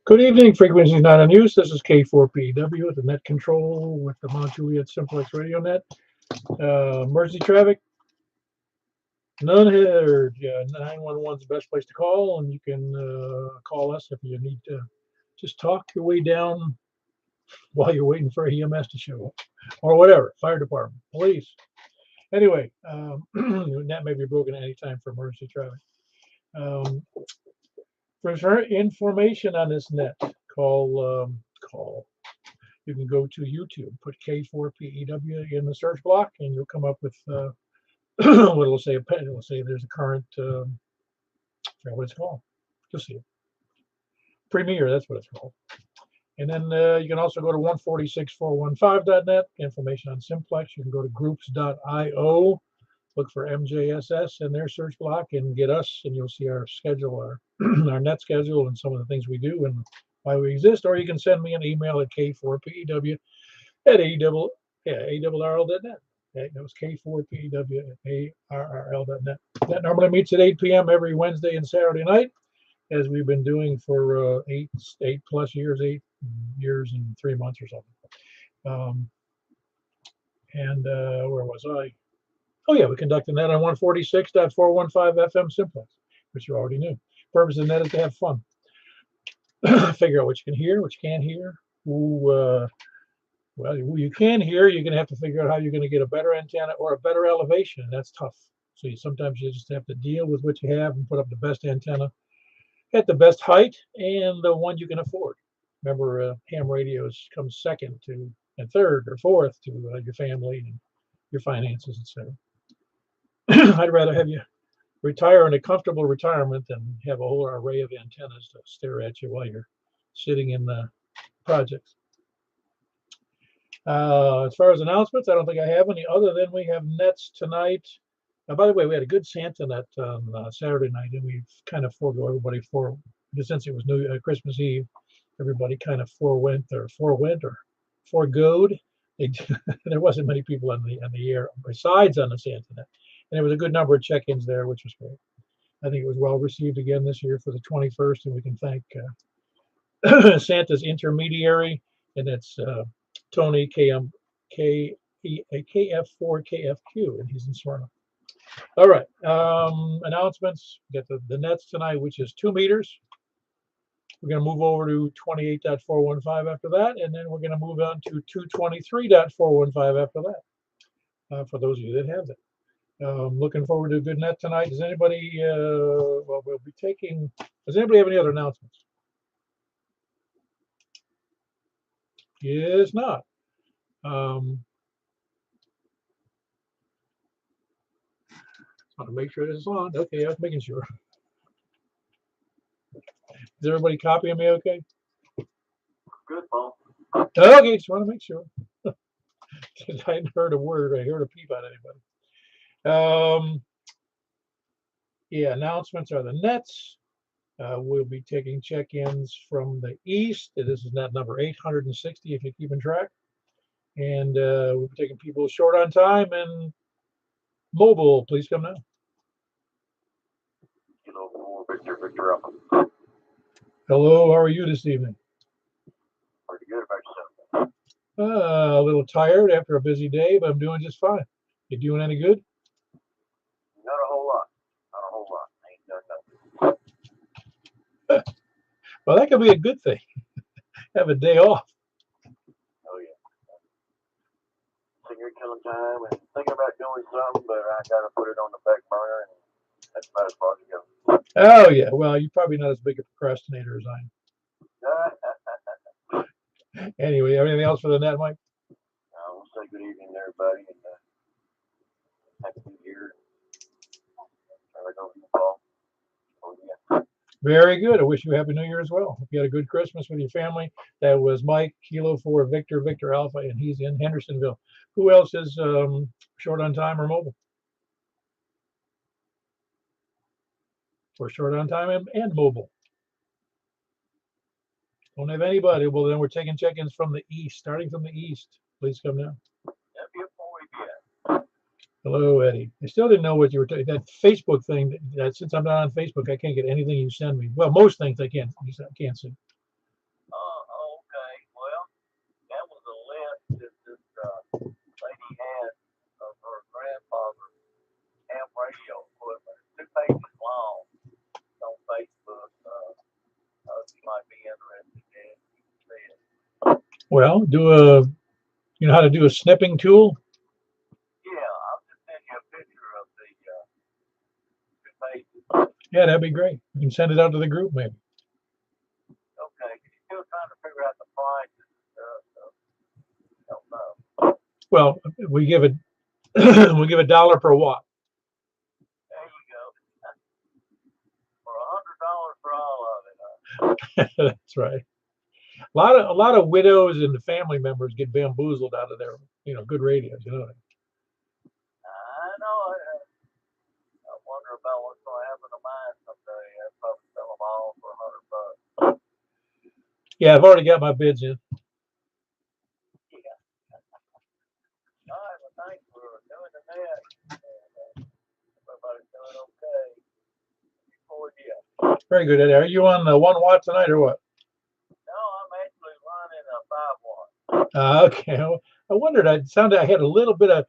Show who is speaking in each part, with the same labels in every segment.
Speaker 1: Good evening, frequencies not in use. This is K4PW, the net control with the Mount Juliet Simplex Radio Net. Emergency traffic, none here. Yeah, 911 is the best place to call, and you can call us if you need to just talk your way down while you're waiting for EMS to show up, or whatever, fire department, police. Anyway, net may be broken at any time for emergency traffic. For information on this net, call. You can go to YouTube, put K4PEW in the search block, and you'll come up with what it'll say. It'll say there's a current, I forget what it's called. You'll see it. Premiere, that's what it's called. And then you can also go to 146415.net, information on Simplex. You can go to groups.io, look for MJSS in their search block, and get us, and you'll see our schedule, our net schedule, and some of the things we do and why we exist. Or you can send me an email at K4PEW at ARRL.net. Okay, that was K4PEW at ARRL.net. That normally meets at 8 p.m. every Wednesday and Saturday night, as we've been doing for 8 years and 3 months or something. Where was I? Oh yeah, we conducted that on 146.415 FM Simplex, which you already knew. Purpose of that is to have fun. Figure out what you can hear, what you can't hear. Who you can hear, you're going to have to figure out how you're going to get a better antenna or a better elevation, and that's tough. So sometimes you just have to deal with what you have and put up the best antenna at the best height and the one you can afford. Remember, ham radios come second to, and third or fourth to your family and your finances, etc. I'd rather have you retire in a comfortable retirement than have a whole array of antennas to stare at you while you're sitting in the projects. As far as announcements, I don't think I have any other than we have nets tonight. By the way, we had a good Santa net on Saturday night, and we've kind of forego everybody because since it was Christmas Eve, everybody kind of forewent or foregoed. There wasn't many people on the air besides on the Santa net. And there was a good number of check-ins there, which was great. I think it was well received again this year for the 21st, and we can thank Santa's intermediary, and that's Tony KF4KFQ, and he's in Smyrna. All right, announcements. We got the nets tonight, which is 2 meters. We're going to move over to 28.415 after that, and then we're going to move on to 223.415 after that, for those of you that have it. Looking forward to a good net tonight. Does anybody, we'll be taking, does anybody have any other announcements? Yes, not. Want to make sure this is on. Okay, I was making sure. Is everybody copying me okay?
Speaker 2: Good, Paul.
Speaker 1: Okay, just want to make sure. I hadn't heard a word. I heard a peep out of anybody. Yeah, announcements are the nets. We'll be taking check-ins from the east. This is net number 860 if you're keeping track. And we'll be taking people short on time and mobile. Please come now.
Speaker 2: Kilo 4 Victor Alpha.
Speaker 1: Hello, how are you this evening?
Speaker 2: Pretty good about yourself.
Speaker 1: A little tired after a busy day, but I'm doing just fine. You doing any good?
Speaker 2: Not a whole lot. Not a whole lot. Ain't done nothing.
Speaker 1: Well, that could be a good thing. Have a day off.
Speaker 2: Oh, yeah. Sitting here killing time and thinking about doing something, but I got to put it on the back burner, and that's about as far as it goes.
Speaker 1: Oh, yeah. Well, you're probably not as big a procrastinator as I am. Anyway, anything else for the net, Mike?
Speaker 2: I will say good evening to everybody, and happy New Year. Try to go to you, Paul. Oh, yeah.
Speaker 1: Very good. I wish you a happy New Year as well. Hope you had a good Christmas with your family. That was Mike, Kilo 4 Victor Alpha, and he's in Hendersonville. Who else is short on time or mobile? We're short on time and mobile. Don't have anybody. Well, then we're taking check-ins from the east, starting from the east. Please come now. Hello, Eddie. I still didn't know what you were talking. That Facebook thing. That since I'm not on Facebook, I can't get anything you send me. Well, most things I can't see. Well, you know how to do a snipping tool?
Speaker 2: Yeah, I'll just send you a picture of the pages.
Speaker 1: Yeah, that'd be great. You can send it out to the group maybe.
Speaker 2: Okay, you're still trying to figure out the prices and stuff, so don't know.
Speaker 1: Well, we give it we give $1 per watt.
Speaker 2: There you go. For $100 for all of it. Huh?
Speaker 1: That's right. A lot of widows and the family members get bamboozled out of their good radios. You know.
Speaker 2: I know. I wonder about what's going to happen to mine someday. I'd probably sell them all for $100.
Speaker 1: Yeah, I've already got my bids in.
Speaker 2: Yeah. All right. Well, thanks for doing the net. And, everybody's doing okay. Before you.
Speaker 1: Very good, Eddie. Are you on the 1 watt tonight or what?
Speaker 2: No, I'm actually running a 5 watt.
Speaker 1: Okay. I wondered. I sounded. I had a little bit of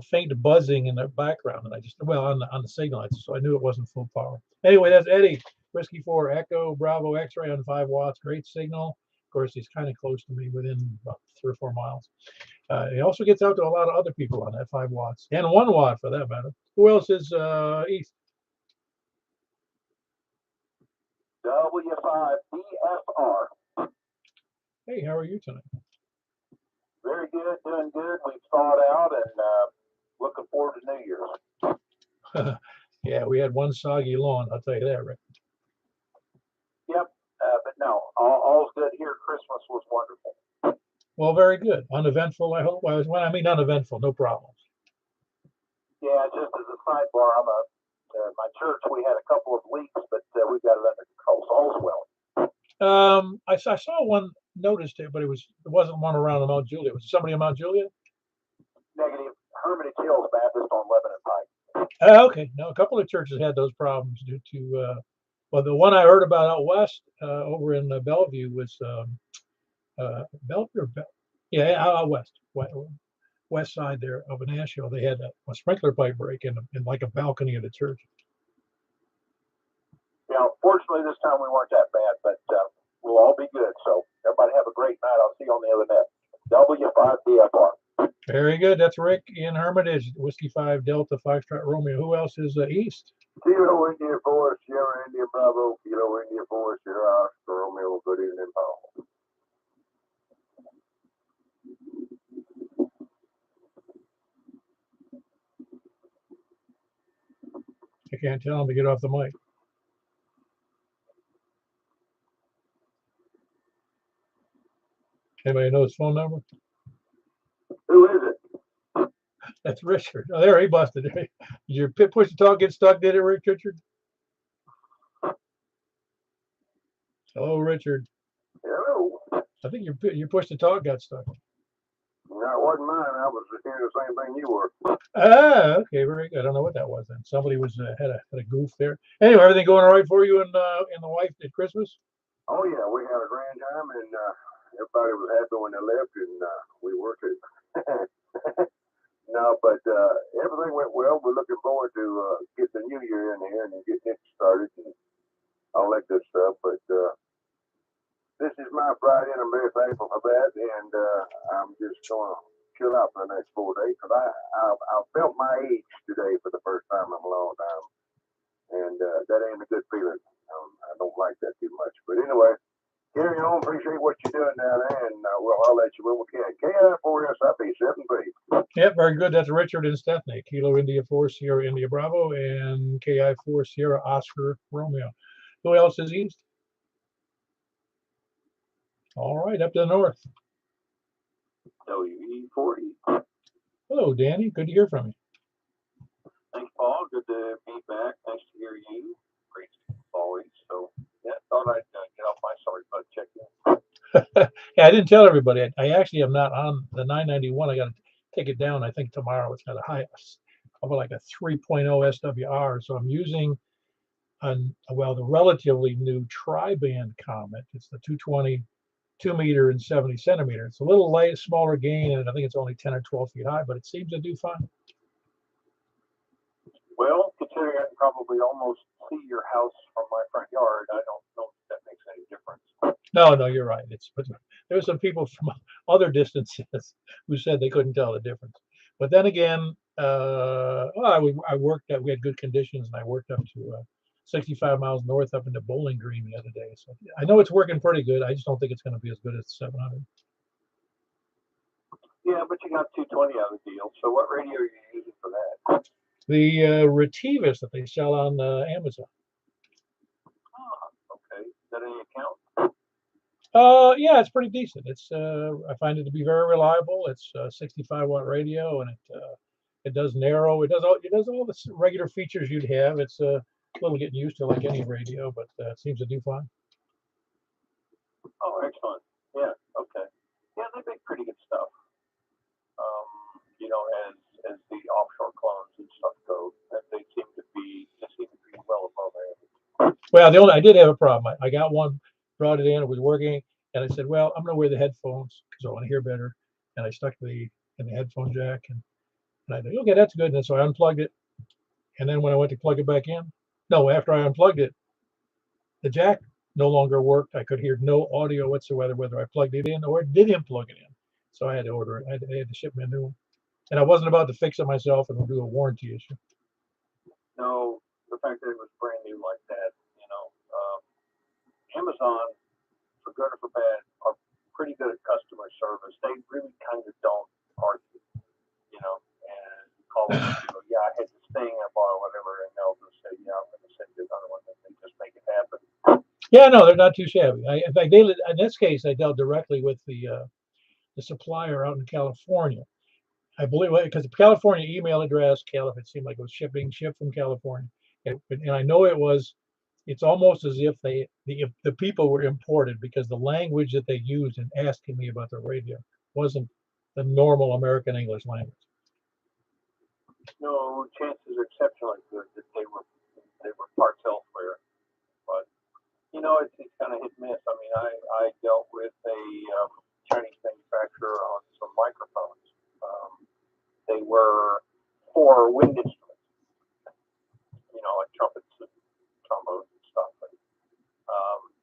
Speaker 1: faint buzzing in the background, and I just on the signal, so I knew it wasn't full power. Anyway, that's Eddie. Whiskey 4 Echo Bravo X-ray on 5 watts. Great signal. Of course, he's kind of close to me, within about 3 or 4 miles. He also gets out to a lot of other people on that 5 watts and 1 watt for that matter. Who else is east?
Speaker 2: W5DFR.
Speaker 1: Hey, how are you tonight?
Speaker 2: Very good, doing good. We've thawed out and looking forward to New Year's.
Speaker 1: Yeah, we had one soggy lawn, I'll tell you that, Rick.
Speaker 2: Yep, but no, all's good here. Christmas was wonderful.
Speaker 1: Well, very good. Uneventful, I hope. When I mean uneventful, no problems.
Speaker 2: Yeah, just as a sidebar, my church, we had a couple of leaks, but we've got it under control. So all's well.
Speaker 1: I saw one noticed it, but it wasn't one around Mount Juliet. Was it somebody in Mount Juliet?
Speaker 2: Negative. Hermitage Hills Baptist on Lebanon Pike.
Speaker 1: Okay. No, a couple of churches had those problems due to, well, the one I heard about out west, over in Bellevue was Bellevue. Yeah, out west side there of Nashville. They had a sprinkler pipe break in like a balcony of the church.
Speaker 2: Yeah, fortunately this time we weren't that bad, but we'll all be good. So everybody have a great night. I'll see you on the other net. W5DFR.
Speaker 1: Very good. That's Rick in Hermitage, Whiskey 5 Delta 5 Romeo. Who else is east?
Speaker 2: Kilo India 4, Sierra India Bravo, Kilo India 4, Sierra Oscar Romeo. Good evening, Paul.
Speaker 1: I can't tell him to get off the mic. Anybody know his phone number?
Speaker 2: Who is it?
Speaker 1: That's Richard. Oh, there, he busted it. Did your push to talk get stuck? Did it, Richard? Hello, Richard.
Speaker 2: Hello.
Speaker 1: I think your push to talk got stuck.
Speaker 2: No, it wasn't mine. I was hearing the same thing you were.
Speaker 1: Ah, okay, very good. I don't know what that was then. Somebody was had a goof there. Anyway, everything going all right for you and the wife at Christmas?
Speaker 2: Oh yeah, we had a grand time and everybody was happy when they left and we worked it. No, but everything went well. We're looking forward to getting the new year in here and getting it started and all that good stuff. But this is my Friday, and I'm very thankful for that. And I'm just going to chill out for the next 4 days because I felt my age today for the first time in a long time, and that ain't a good feeling. I don't like that too much. But anyway, carry on. Appreciate what you're doing down there, and I'll let you when we can. KI4SIP 7B.
Speaker 1: Yep, very good. That's Richard and Stephanie. Kilo India 4 Sierra India Bravo and KI 4 Sierra Oscar Romeo. Who else is east? All right, up to the north.
Speaker 2: WE40.
Speaker 1: Hello, Danny. Good to hear from you.
Speaker 2: Thanks, Paul. Good to be back. Nice to hear you. Great always. So, yeah, thought I'd get off my sorry butt check in.
Speaker 1: Yeah, I didn't tell everybody. I actually am not on the 991. I got to take it down. I think tomorrow. It's got a high, like a 3.0 SWR. So I'm using the relatively new tri-band Comet. It's the 220, 2 meter and 70 centimeter. It's a little light, smaller gain, and I think it's only 10 or 12 feet high, but it seems to do fine.
Speaker 2: Well, considering I can probably almost see your house from my front yard, I don't know if that makes any difference.
Speaker 1: No, you're right. there were some people from other distances who said they couldn't tell the difference. But then again, I worked at, we had good conditions, and I worked up to 65 miles north up into Bowling Green the other day. So I know it's working pretty good. I just don't think it's going to be as good as 700.
Speaker 2: Yeah, but you got 220 out of the deal. So what radio are you using for that?
Speaker 1: The Retivus that they sell on Amazon.
Speaker 2: Oh, okay. Is that any account?
Speaker 1: Yeah, it's pretty decent. It's I find it to be very reliable. It's a 65-watt radio, and it does narrow. It does all the regular features you'd have. It's a little getting used to like any radio, but it seems to do fine.
Speaker 2: Oh, excellent. Yeah. Okay. Yeah, they make pretty good stuff. You know, as the offshore clones and stuff go, that they seem to be well above average.
Speaker 1: Well, I did have a problem. I got one, brought it in, it was working, and I said, well, I'm going to wear the headphones because I want to hear better. And I stuck in the headphone jack, and I thought, okay, that's good. And so I unplugged it, and then when I went to plug it back in, no, after I unplugged it, the jack no longer worked. I could hear no audio whatsoever, whether I plugged it in or didn't plug it in. So I had to order it. I had to ship me a new one. And I wasn't about to fix it myself and do a warranty issue.
Speaker 2: No, the fact that it was brand new like that, Amazon, for good or for bad, are pretty good at customer service. They really kind of don't argue, and call them, yeah, I had this thing, I bought whatever, and they'll just say, yeah, I'm going to send you another one, and they just make it happen.
Speaker 1: Yeah, no, they're not too shabby. In fact, in this case, I dealt directly with the supplier out in California. I believe because the California email address, it seemed like it was shipped from California, and I know it's almost as if the people were imported because the language that they used in asking me about the radio wasn't the normal American English language.
Speaker 2: No, chances are exceptionally good that they were parts elsewhere, but it's kind of hit and miss. I mean, I dealt with a Chinese manufacturer on some microphones. They were for wind instruments, like trumpets and trombones and stuff. But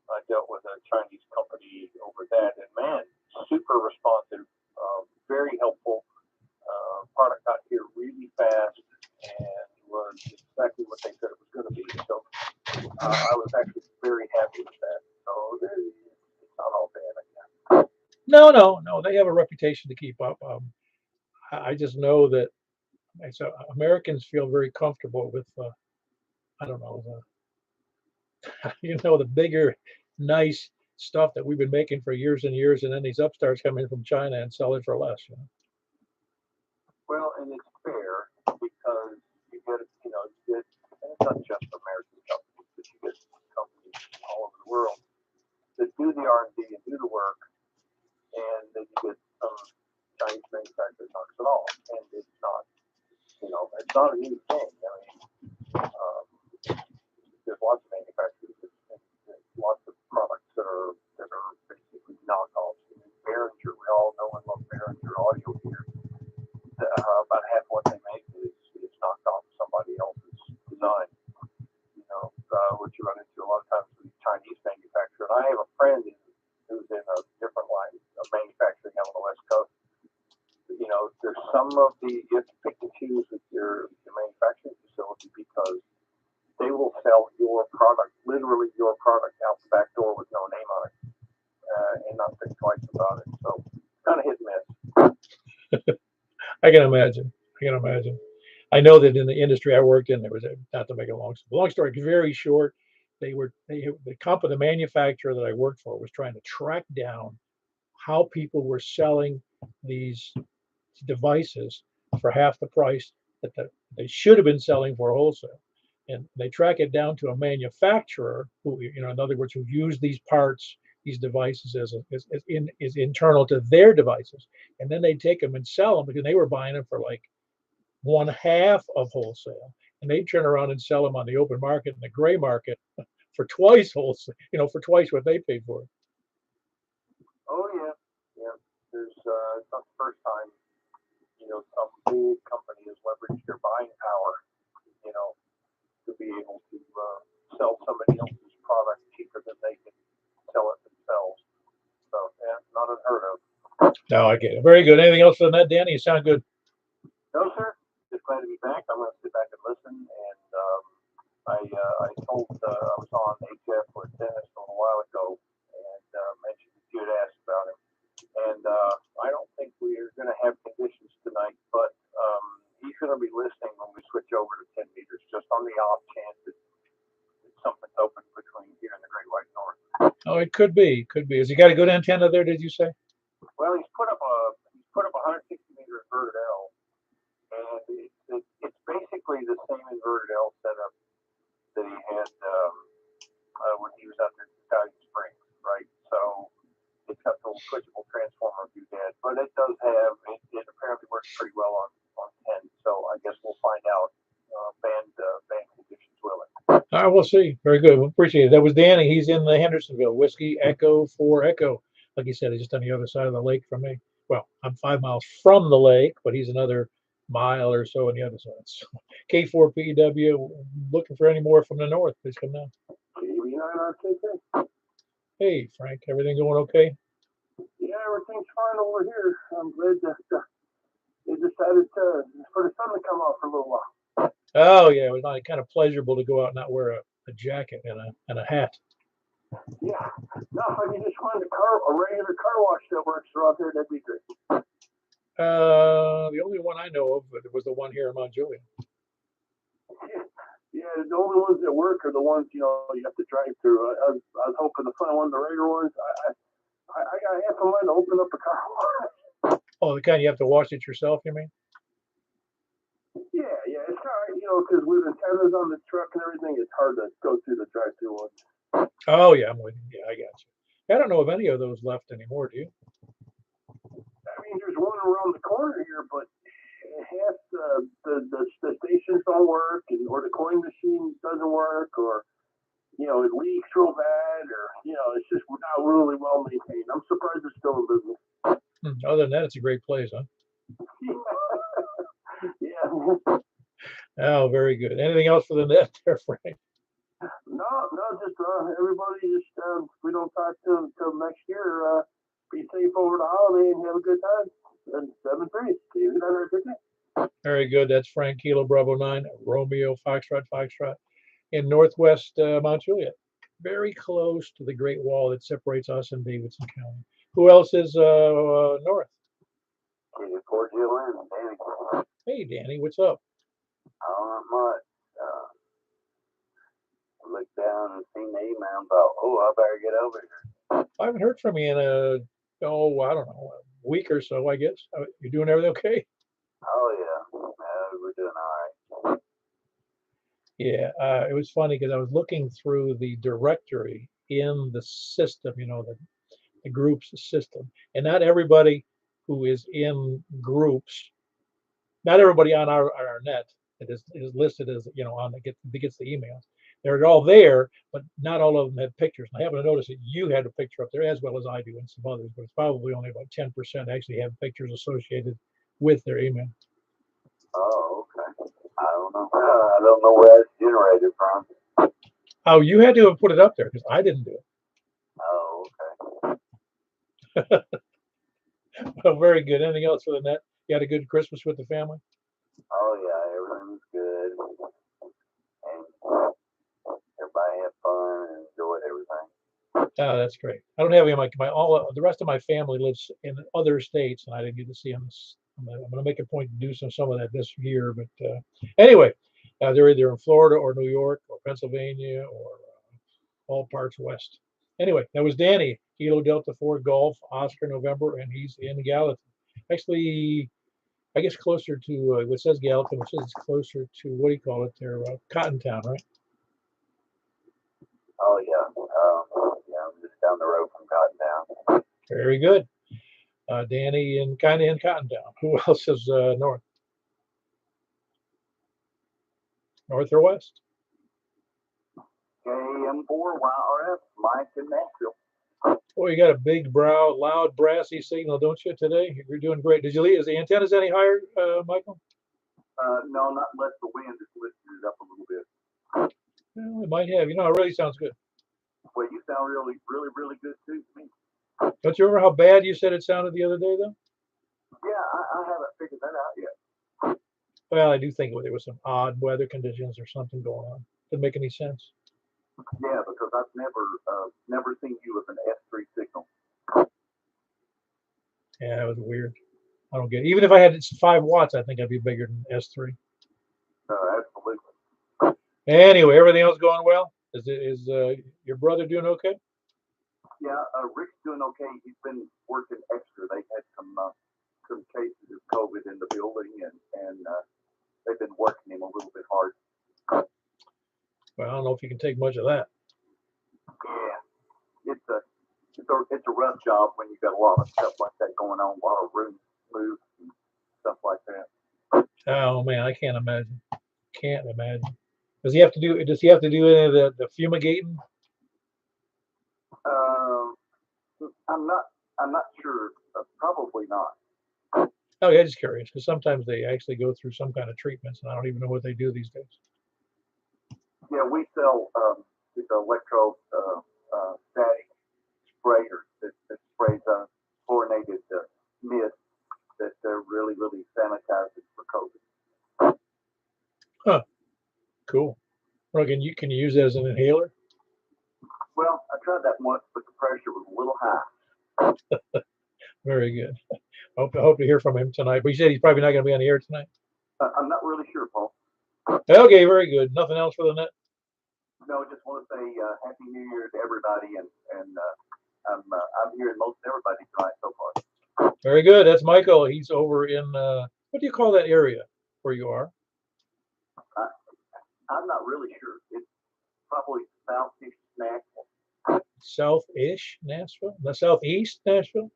Speaker 2: I dealt with a Chinese company over that, and man, super responsive, very helpful. Product got here really fast and was exactly what they said it was going to be. So I was actually very happy with that. So it's not all bad, I guess.
Speaker 1: No, they have a reputation to keep up. I just know that so Americans feel very comfortable with I don't know the bigger, nice stuff that we've been making for years and years, and then these upstarts come in from China and sell it for less.
Speaker 2: Well, and it's fair because you get, and it's not just American companies, but you get companies all over the world that do the R&D and do the work, and then you get some Chinese manufacturer knocks it all, and it's not a new thing. I mean, there's lots of manufacturers and lots of products that are basically knockoffs. I mean, Behringer, we all know and love Behringer audio gear. About half what they make is knocked off somebody else's design. Which you run into a lot of times with Chinese manufacturer. And I have a friend who's in a different line of manufacturing out on the West Coast. There's some of you have to pick and choose with your manufacturing facility because they will sell your product, literally your product, out the back door with no name on it, and not think twice about it. So kind of hit and miss.
Speaker 1: I can imagine. I know that in the industry I worked in, there was not to make a long story very short. The manufacturer that I worked for was trying to track down how people were selling these devices for half the price that they should have been selling for wholesale. And they track it down to a manufacturer who, in other words, who use these parts, these devices as internal to their devices. And then they take them and sell them because they were buying them for like 1/2 of wholesale. And they turn around and sell them on the open market and the gray market for twice wholesale, for twice what they paid for it.
Speaker 2: Oh yeah. There's it's not the first time some big company has leveraged their buying power, to be able to sell somebody else's product cheaper than they can sell it themselves. So yeah, not
Speaker 1: Oh, I get it. Very good. Anything else for the net, Danny? You sound good.
Speaker 2: No, sir. Just glad to be back. I'm going to sit back and listen. And I told I was on HF with Dennis a little while ago and mentioned that you had asked about him. And I don't think we're going to have conditions tonight, but he's going to be listening when we switch over to 10 meters, just on the off chance that something's open between here and the Great White North.
Speaker 1: Oh, it could be. Could be. Has he got a good antenna there, did you say?
Speaker 2: Well, he's put up a 160-meter inverted L, and it's basically the same inverted L setup that he had when he was out there in Italian Springs, right? So it's got the switchable transformer doodad, but it does have it apparently works pretty well on 10. So I guess we'll find out band conditions willing.
Speaker 1: All right, we'll see. Very good. We appreciate it. That was Danny. He's in the Hendersonville. Whiskey Echo 4 Echo. Like he said, he's just on the other side of the lake from me. Well, I'm 5 miles from the lake, but he's another mile or so on the other side. So, K4PW, looking for any more from the north. Please come down. Hey, Frank, everything going okay?
Speaker 2: Yeah, everything's fine over here. I'm glad that they decided for the sun to come out for a little while.
Speaker 1: Oh, yeah, it was kind of pleasurable to go out and not wear a jacket and a hat.
Speaker 2: Yeah, no, if you just find a regular car wash that works around here, that'd be great.
Speaker 1: The only one I know of was the one here in Mount Juliet.
Speaker 2: Yeah, the only ones that work are the ones you have to drive through. I was hoping to find one of the regular ones. I got half a mind to open up a car wash.
Speaker 1: Oh, the kind you have to wash it yourself, you mean?
Speaker 2: Yeah, it's hard, because with antennas on the truck and everything, it's hard to go through the drive-through ones.
Speaker 1: Oh, yeah, I'm with you. Yeah, I got you. I don't know of any of those left anymore, do you?
Speaker 2: I mean, there's one around the corner here, but half the stations don't work, or the coin machine doesn't work, or it leaks real bad, or it's just not really well maintained. I'm surprised it's still in business.
Speaker 1: Other than that, it's a great place, huh?
Speaker 2: Yeah.
Speaker 1: Oh, very good. Anything else for the net there, Frank?
Speaker 2: No, just everybody just if we don't talk till next year, be safe over the holiday and have a good time. And 7-3.
Speaker 1: Very good. That's Frank Kilo Bravo 9, Romeo Foxtrot in northwest Mount Juliet. Very close to the Great Wall that separates us and Davidson County. Who else is north?
Speaker 2: Port Hill and Danny.
Speaker 1: Hey, Danny, what's up?
Speaker 2: Not much. Looked down and seen the email and thought, I better get over here.
Speaker 1: I haven't heard from you in I don't know, a week or so, I guess. You doing everything okay?
Speaker 2: Oh, yeah. We're doing all right.
Speaker 1: Yeah, it was funny because I was looking through the directory in the system, the groups system, and not everybody who is in groups, not everybody on our net that is listed as that gets the emails. They're all there, but not all of them have pictures. And I happen to notice that you had a picture up there as well as I do and some others, but it's probably only about 10% actually have pictures associated with their email.
Speaker 2: Oh, okay. I don't know where it's generated from.
Speaker 1: Oh, you had to have put it up there because I didn't do it.
Speaker 2: Oh, okay.
Speaker 1: Well, very good. Anything else for the net? You had a good Christmas with the family?
Speaker 2: Oh, yeah. Everything was good. And everybody had fun and enjoyed everything.
Speaker 1: Oh, that's great. I don't have any of the rest of my family lives in other states, and I didn't get to see them. I'm going to make a point to do some of that this year. But anyway, they're either in Florida or New York or Pennsylvania or all parts west. Anyway, that was Danny, Kilo Delta 4 Golf, Oscar November, and he's in Gallatin. Actually, I guess closer to, it says Gallatin, which is closer to, what do you call it there, Cottontown, right?
Speaker 2: Oh, yeah. I'm just down the road from Cottontown.
Speaker 1: Very good. Danny in Cottontown. Who else is north? North or west?
Speaker 2: KM4 YRF, Mike in Nashville.
Speaker 1: Boy, you got a big, loud, brassy signal, don't you, today? You're doing great. Did you leave? Is the antennas any higher, Michael?
Speaker 2: No, not unless the wind has lifted it up a little bit.
Speaker 1: Well, it might have. It really sounds good.
Speaker 2: Well, you sound really, really, really good too to me.
Speaker 1: Don't you remember how bad you said it sounded the other day, though?
Speaker 2: Yeah, I haven't figured that out yet.
Speaker 1: Well, I do think there was some odd weather conditions or something going on. Didn't make any sense.
Speaker 2: Yeah, because I've never seen you with an S3 signal.
Speaker 1: Yeah, it was weird. I don't get it. Even if I had 5 watts, I think I'd be bigger than S3.
Speaker 2: Absolutely.
Speaker 1: Anyway, everything else going well? Is your brother doing okay?
Speaker 2: Yeah, Rick's doing okay. He's been working extra. They had some cases of COVID in the building, and they've been working him a little bit hard.
Speaker 1: Well, I don't know if you can take much of that.
Speaker 2: Yeah, it's a rough job when you got a lot of stuff like that going on, a lot of rooms moved and stuff like that.
Speaker 1: Oh man, I can't imagine. Can't imagine. Does he have to do? Does he have to do any of the fumigating?
Speaker 2: Um, I'm not sure. Probably not.
Speaker 1: Oh yeah, just curious because sometimes they actually go through some kind of treatments, and I don't even know what they do these days.
Speaker 2: Yeah, we sell these electrostatic sprayers that sprays chlorinated mist that really sanitizes for COVID.
Speaker 1: Huh. Cool. Well, can you use that as an inhaler?
Speaker 2: Well, I tried that once, but the pressure was a little high.
Speaker 1: Very good. I hope to hear from him tonight. But you said he's probably not going to be on the air tonight.
Speaker 2: I'm not really sure, Paul.
Speaker 1: Okay, very good. Nothing else for the net?
Speaker 2: No, just want to say Happy New Year to everybody, and I'm hearing most everybody tonight so far.
Speaker 1: Very good. That's Michael. He's over in what do you call that area where you are?
Speaker 2: I'm not really sure. It's probably southeast Nashville.
Speaker 1: South-ish Nashville? The southeast Nashville?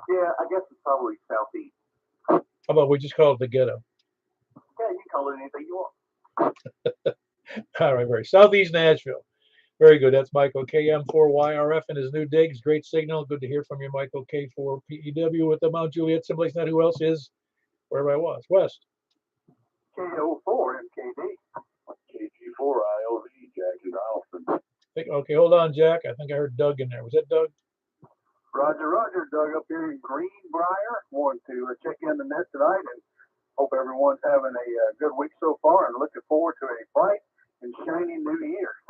Speaker 2: Yeah, I guess it's probably southeast.
Speaker 1: How about we just call it the ghetto?
Speaker 2: Yeah, you can call it anything you want.
Speaker 1: All right, very southeast Nashville. Very good. That's Michael KM4YRF and his new digs. Great signal. Good to hear from you, Michael K4PEW with the Mount Juliet Simplex Net. Who else is wherever I was? West.
Speaker 2: KO4 MKD. KG4IOV, Jackie Donaldson.
Speaker 1: Okay, hold on, Jack. I think I heard Doug in there. Was that Doug?
Speaker 2: Roger. Doug up here in Greenbrier. Wanted to check in the net tonight and hope everyone's having a good week so far and looking forward to a bright and shiny new year.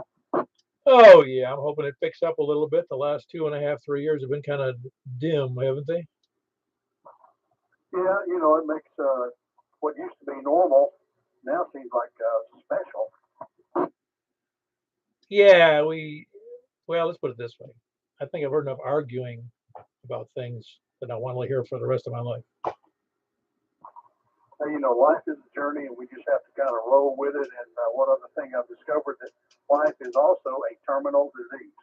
Speaker 1: Oh, yeah. I'm hoping it picks up a little bit. The last 2.5, 3 years have been kind of dim, haven't they?
Speaker 2: Yeah, it makes what used to be normal now seems like special.
Speaker 1: Yeah, well, let's put it this way. I think I've heard enough arguing about things that I want to hear for the rest of my life.
Speaker 2: Life is a journey, and we just have to kind of roll with it. And one other thing I've discovered that life is also a terminal disease.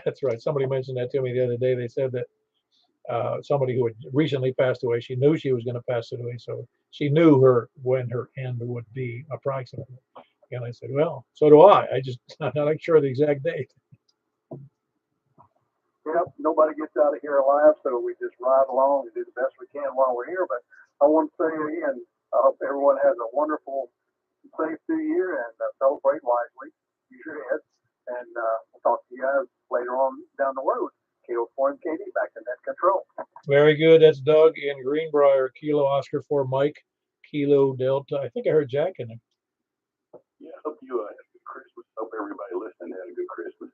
Speaker 1: That's right. Somebody mentioned that to me the other day. They said that somebody who had recently passed away, she knew she was going to pass away, so she knew when her end would be approximately. And I said, well, so do I. I'm not sure the exact date.
Speaker 2: Yep, nobody gets out of here alive, so we just ride along and do the best we can while we're here. But I want to say again, I hope everyone has a wonderful, safe New Year and celebrate wisely. Use your heads, and we'll talk to you guys later on down the road. KO4MKD back in net control.
Speaker 1: Very good. That's Doug in Greenbrier. Kilo Oscar for Mike. Kilo Delta. I think I heard Jack in there.
Speaker 2: Yeah, hope you had a good Christmas. Hope everybody listening had a good Christmas.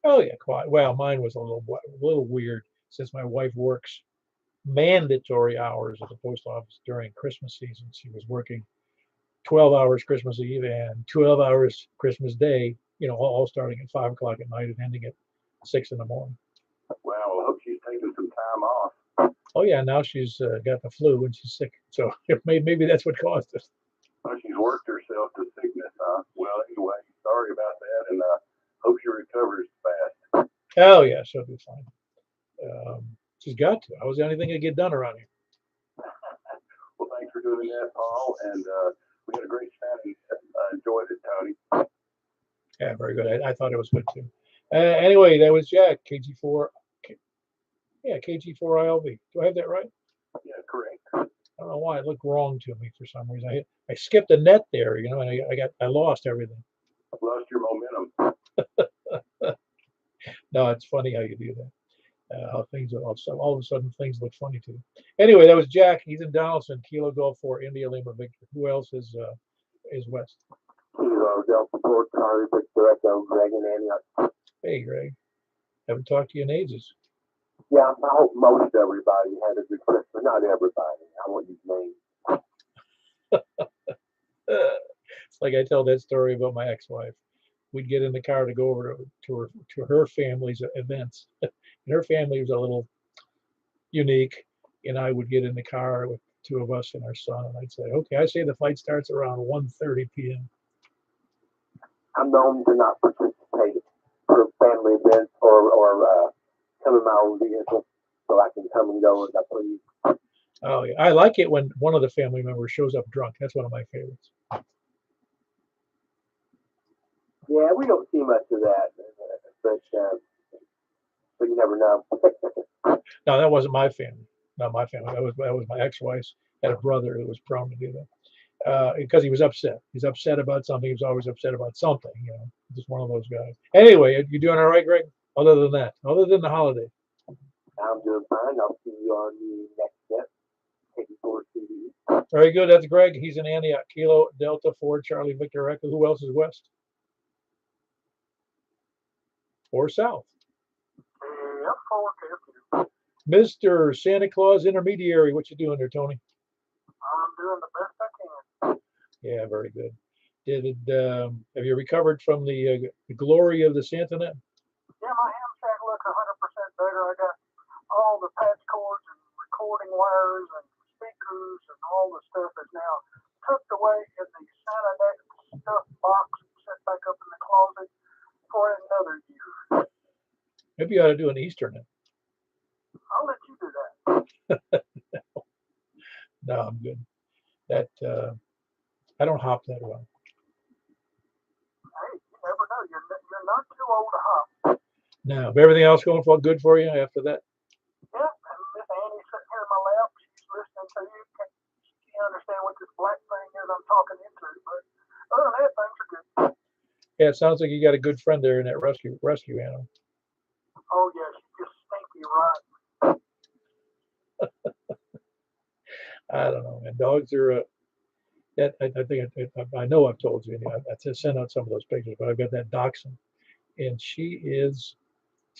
Speaker 1: Oh yeah, quite. Well, mine was a little weird since my wife works mandatory hours at the post office during Christmas season. She was working 12 hours Christmas Eve and 12 hours Christmas Day. All starting at 5 o'clock at night and ending at 6 in the morning.
Speaker 2: Well, I hope she's taking some time off.
Speaker 1: Oh yeah, now she's got the flu and she's sick. So maybe that's what caused it.
Speaker 2: Well, she's worked herself to sickness, huh? Well, anyway, sorry about that, and hope she recovers fast.
Speaker 1: Oh yeah, she'll be fine. She's got to. How was the only thing to get done around here?
Speaker 2: Well, thanks for doing that, Paul, and we had a great Saturday. I enjoyed it, Tony.
Speaker 1: Yeah, very good. I thought it was good too. Anyway, that was Jack, KG4. Yeah, KG4ILV. Do I have that right?
Speaker 2: Yeah, correct.
Speaker 1: I don't know why it looked wrong to me for some reason. I skipped a net there, and I lost everything.
Speaker 2: Lost your momentum.
Speaker 1: No, it's funny how you do that. How things all of a sudden things look funny to you. Anyway, that was Jack. He's in Donaldson, Kilo Golf 4, India Lima Victor. Who else is West?
Speaker 2: Kilo Delta 4 Charlie Victor Echo Greg and Antioch.
Speaker 1: Hey, Greg. Haven't talked to you in ages.
Speaker 2: Yeah, I hope most everybody had a good Christmas. Not everybody. I won't use names.
Speaker 1: It's like I tell that story about my ex-wife. We'd get in the car to go over to her family's events. And her family was a little unique, and I would get in the car with two of us and our son, and I'd say, "Okay, I say the flight starts around 1:30 p.m."
Speaker 2: I'm known to not participate for family events or come in my own vehicle so I can come and go as I please.
Speaker 1: Oh yeah, I like it when one of the family members shows up drunk. That's one of my favorites.
Speaker 2: Yeah, we don't see much of that, but you never know.
Speaker 1: No, that wasn't my family. Not my family. That was my ex-wife's. Had a brother who was prone to do that because he was upset. He's upset about something. He was always upset about something. Just one of those guys. Anyway, you doing all right, Greg? Other than that, other than the holiday.
Speaker 2: I'm doing fine. I'll see you on the next step. Taking forward TV.
Speaker 1: Very good. That's Greg. He's in Antioch. Kilo Delta 4 Charlie Victor Echo. Who else is west or south?
Speaker 2: Yep, forward.
Speaker 1: Mr. Santa Claus intermediary. What you doing there, Tony?
Speaker 2: I'm doing the best I can.
Speaker 1: Yeah, very good. Have you recovered from the glory of the Santa Net?
Speaker 2: Yeah, my hamstring looks 100% better. I got all the patch cords and recording wires and speakers and all the stuff is now tucked away in the Santa Net stuff box and set back up in the closet for another year.
Speaker 1: Maybe you ought to do an Easter net.
Speaker 2: I'll let you do that.
Speaker 1: No, I'm good. That I don't hop that well.
Speaker 2: Hey, you never know. You're not too old to hop.
Speaker 1: Now, if everything else going good for you after that?
Speaker 2: Yeah, and Miss Annie's sitting here in my lap. She's listening to you. She understand what this black thing is I'm talking into. But other than that, things are good.
Speaker 1: Yeah, it sounds like you got a good friend there in that rescue animal.
Speaker 2: Oh yeah, she's just stinky right.
Speaker 1: I don't know, man. Dogs are. I think I know I've told you. I sent out some of those pictures, but I've got that dachshund, and she's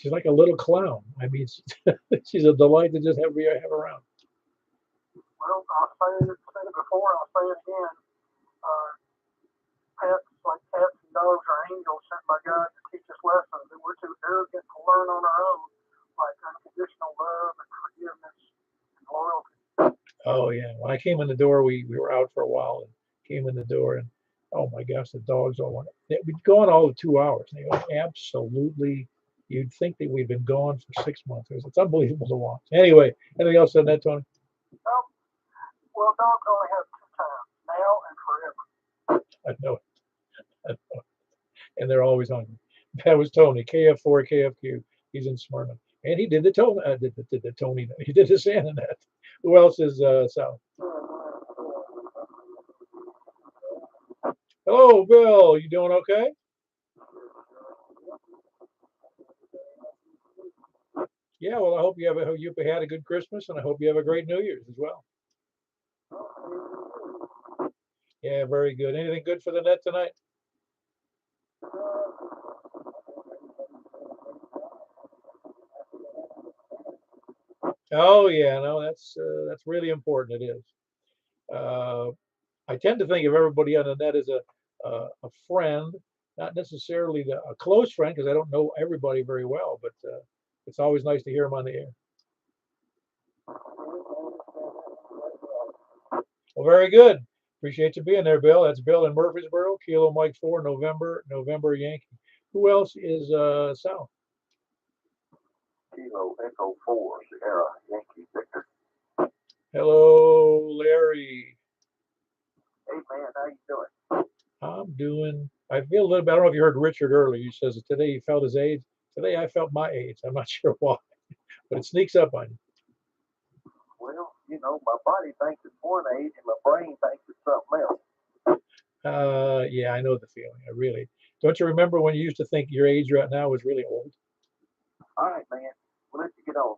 Speaker 1: like a little clown. I mean, she's a delight to just have around.
Speaker 2: Well, I'll say it before, I'll say it again. Pets, like cats and dogs, are angels sent by God to teach us lessons, and we're too arrogant to learn on our own, like unconditional love and forgiveness and loyalty.
Speaker 1: Oh yeah, when I came in the door, we were out for a while and came in the door, and oh my gosh, the dogs all went. We'd gone all of 2 hours. They were absolutely. You'd think that we'd been gone for 6 months. It's unbelievable to watch. Anyway, anything else on that, Tony?
Speaker 2: Well, dogs only have 2 times, now and forever.
Speaker 1: I know it. And they're always hungry. That was Tony, KF4, KFQ. He's in Smyrna. And he did the Tony, he did the Santa Net. Who else is south? Hello, Bill. You doing okay? Yeah, well, I hope you had a good Christmas, and I hope you have a great New Year's as well. Yeah, very good. Anything good for the net tonight? Oh yeah, no, that's really important. It is. I tend to think of everybody on the net as a friend, not necessarily a close friend, because I don't know everybody very well. But it's always nice to hear them on the air. Well, very good. Appreciate you being there, Bill. That's Bill in Murfreesboro, Kilo Mike 4, November Yankee. Who else is south?
Speaker 2: Kilo Echo 4, Sierra Yankee Victor.
Speaker 1: Hello, Larry.
Speaker 2: Hey man, how you doing?
Speaker 1: I feel a little bit. I don't know if you heard Richard earlier. He says that today he felt his age. Today I felt my age. I'm not sure why, but it sneaks up on you.
Speaker 2: Well, my body thinks it's one age and my brain thinks it's something else.
Speaker 1: Yeah, I know the feeling. I really. Don't you remember when you used to think your age right now was really old?
Speaker 2: All right, man. We'll let you get on.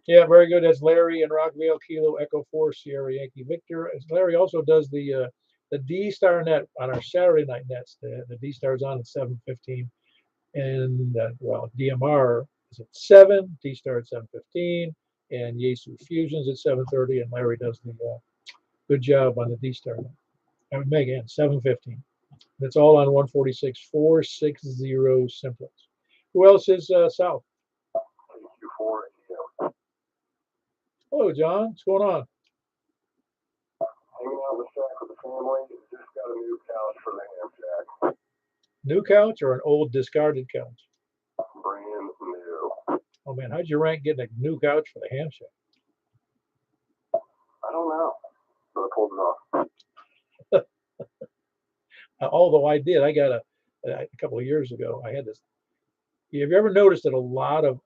Speaker 1: Yeah, very good. That's Larry in Rockville, Kilo Echo 4 Sierra Yankee Victor. Larry also does the D Star Net on our Saturday night nets. The D Star's on at 7:15, and well, DMR is at 7, D Star at 7:15, and Yaesu Fusions at 7:30, and Larry does the good job on the D Star net. And Megan 7:15. It's all on 146.460 Simplex. Who else is south? Hello, John. What's going on?
Speaker 2: Hanging out in the shack with the family. Just got a new couch for the ham shack.
Speaker 1: New couch or an old discarded couch?
Speaker 2: Brand new.
Speaker 1: Oh man, how'd you rank getting a new couch for the ham shack?
Speaker 2: I don't know, but I pulled it off.
Speaker 1: Although I did, I got a couple of years ago. I had this. Have you ever noticed that a lot of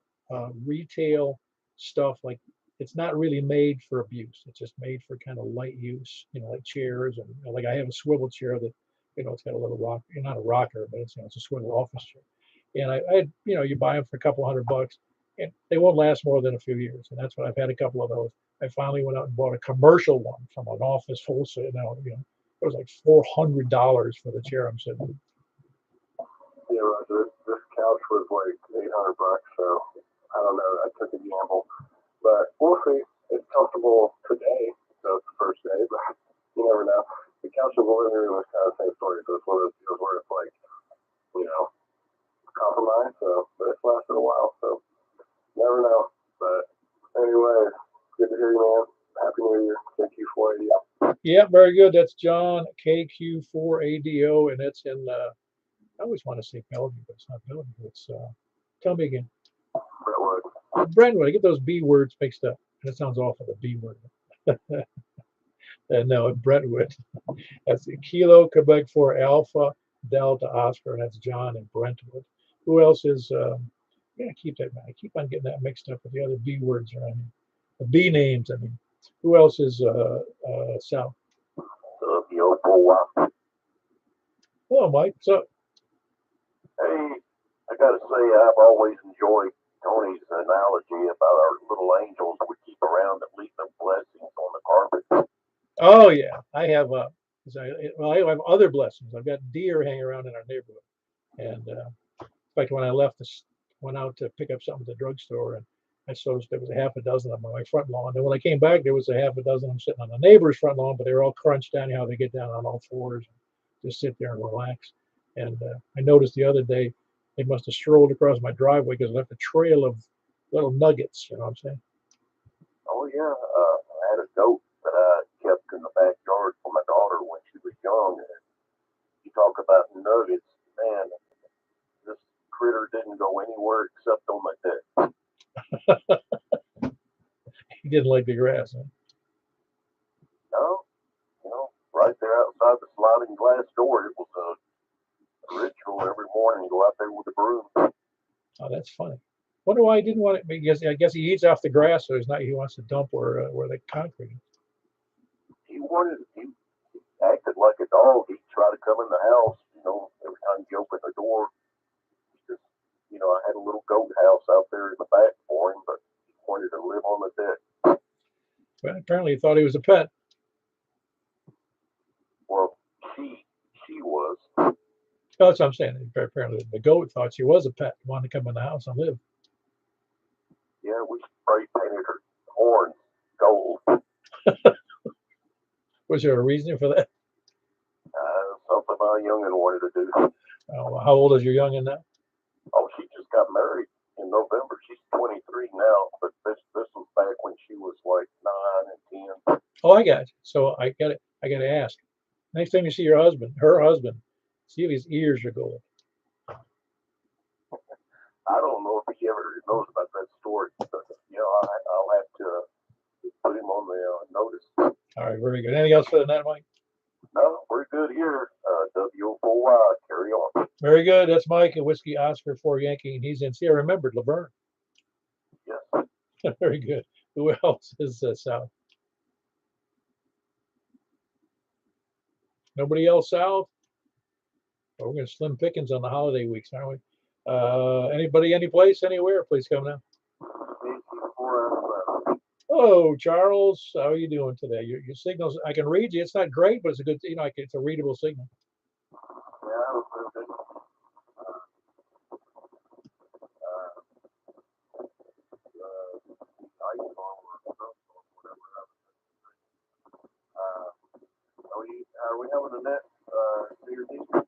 Speaker 1: retail stuff, like it's not really made for abuse. It's just made for kind of light use, like chairs and like I have a swivel chair that, it's got a little rock, not a rocker, but it's a swivel office chair. And I had, you buy them for a couple $100 and they won't last more than a few years. And that's what I've had a couple of those. I finally went out and bought a commercial one from an office wholesale. Now, it was like $400 for the chair I'm sitting in.
Speaker 2: Yeah, Roger. This couch was like $800, so I don't know. I took a gamble, but we'll see. It's comfortable today, so it's the first day, but you never know. The couch in the living room was kind of the same story. So it's one of those deals where it's like, compromise. So, but it's lasted a while, so never know. But anyway, good to hear you, man. Happy New Year. Thank you for it.
Speaker 1: Yeah, very good. That's John KQ4ADO, and it's in. I always want to say Bellevue, but it's not Bellevue. It's tell me again.
Speaker 2: Brentwood.
Speaker 1: Brentwood. I get those B words mixed up. That sounds awful. The B word. No, Brentwood. That's the Kilo Quebec 4 Alpha Delta Oscar, and that's John in Brentwood. Who else is? Keep that. I keep on getting that mixed up with the other B words around here. The B names. I mean, who else is south? Hello, Mike. What's up?
Speaker 2: Hey, I got to say, I've always enjoyed Tony's analogy about our little angels we keep around that leave their blessings on the carpet.
Speaker 1: Oh yeah, I have. I have other blessings. I've got deer hanging around in our neighborhood, and in fact, when I went out to pick up something at the drugstore, and I saw there was a half a dozen of them on my front lawn. And when I came back, there was a half a dozen of them sitting on the neighbor's front lawn, but they were all crunched down. How they get down on all fours and just sit there and relax. And I noticed the other day they must have strolled across my driveway because I left a trail of little nuggets. You know what I'm saying?
Speaker 2: Oh yeah, I had a goat that I kept in the backyard for my daughter when she was young. And you talk about nuggets, man. This critter didn't go anywhere except on my deck.
Speaker 1: He didn't like the grass. Huh?
Speaker 2: No, right there outside the sliding glass door, it was a ritual every morning. Go out there with the broom.
Speaker 1: Oh, that's funny. Wonder why he didn't want it. Because I guess he eats off the grass, so he wants to dump where the concrete is.
Speaker 2: He acted like a dog. He'd try to come in the house, every time you open the door. Just, I had a little goat house out there in the back for him, but he wanted to live on the deck.
Speaker 1: But apparently he thought he was a pet.
Speaker 2: Well, she was.
Speaker 1: Oh, that's what I'm saying. Apparently the goat thought she was a pet, wanted to come in the house and live.
Speaker 2: Yeah, we spray painted her horns gold.
Speaker 1: Was there a reason for that?
Speaker 2: Something my youngin' wanted to do.
Speaker 1: Oh, how old is your youngin' now?
Speaker 2: Oh, she just got married in November. She's 23 now, but this was back when she was like 9 and 10.
Speaker 1: Oh, I got you. So I got to ask. Next time you see her husband, see if his ears are gold.
Speaker 2: I don't know if he ever knows about that story, but I'll have to put him on the notice.
Speaker 1: All right, very good. Anything else for the night, Mike?
Speaker 2: No, we're good here. W4Y, carry on.
Speaker 1: Very good. That's Mike and Whiskey Oscar for Yankee, and he's in. See, I remembered Laverne.
Speaker 2: Yes.
Speaker 1: Very good. Who else is south? Nobody else south? Oh, we're going to slim pickings on the holiday weeks, aren't we? Anybody, any place, anywhere? Please come now. Oh, Charles, how are you doing today? Your signals, I can read you. It's not great, but it's a good, it's a readable signal.
Speaker 2: Yeah, I was moving. Ice or snowstorm, whatever happened. Are we having a net New Year's Eve?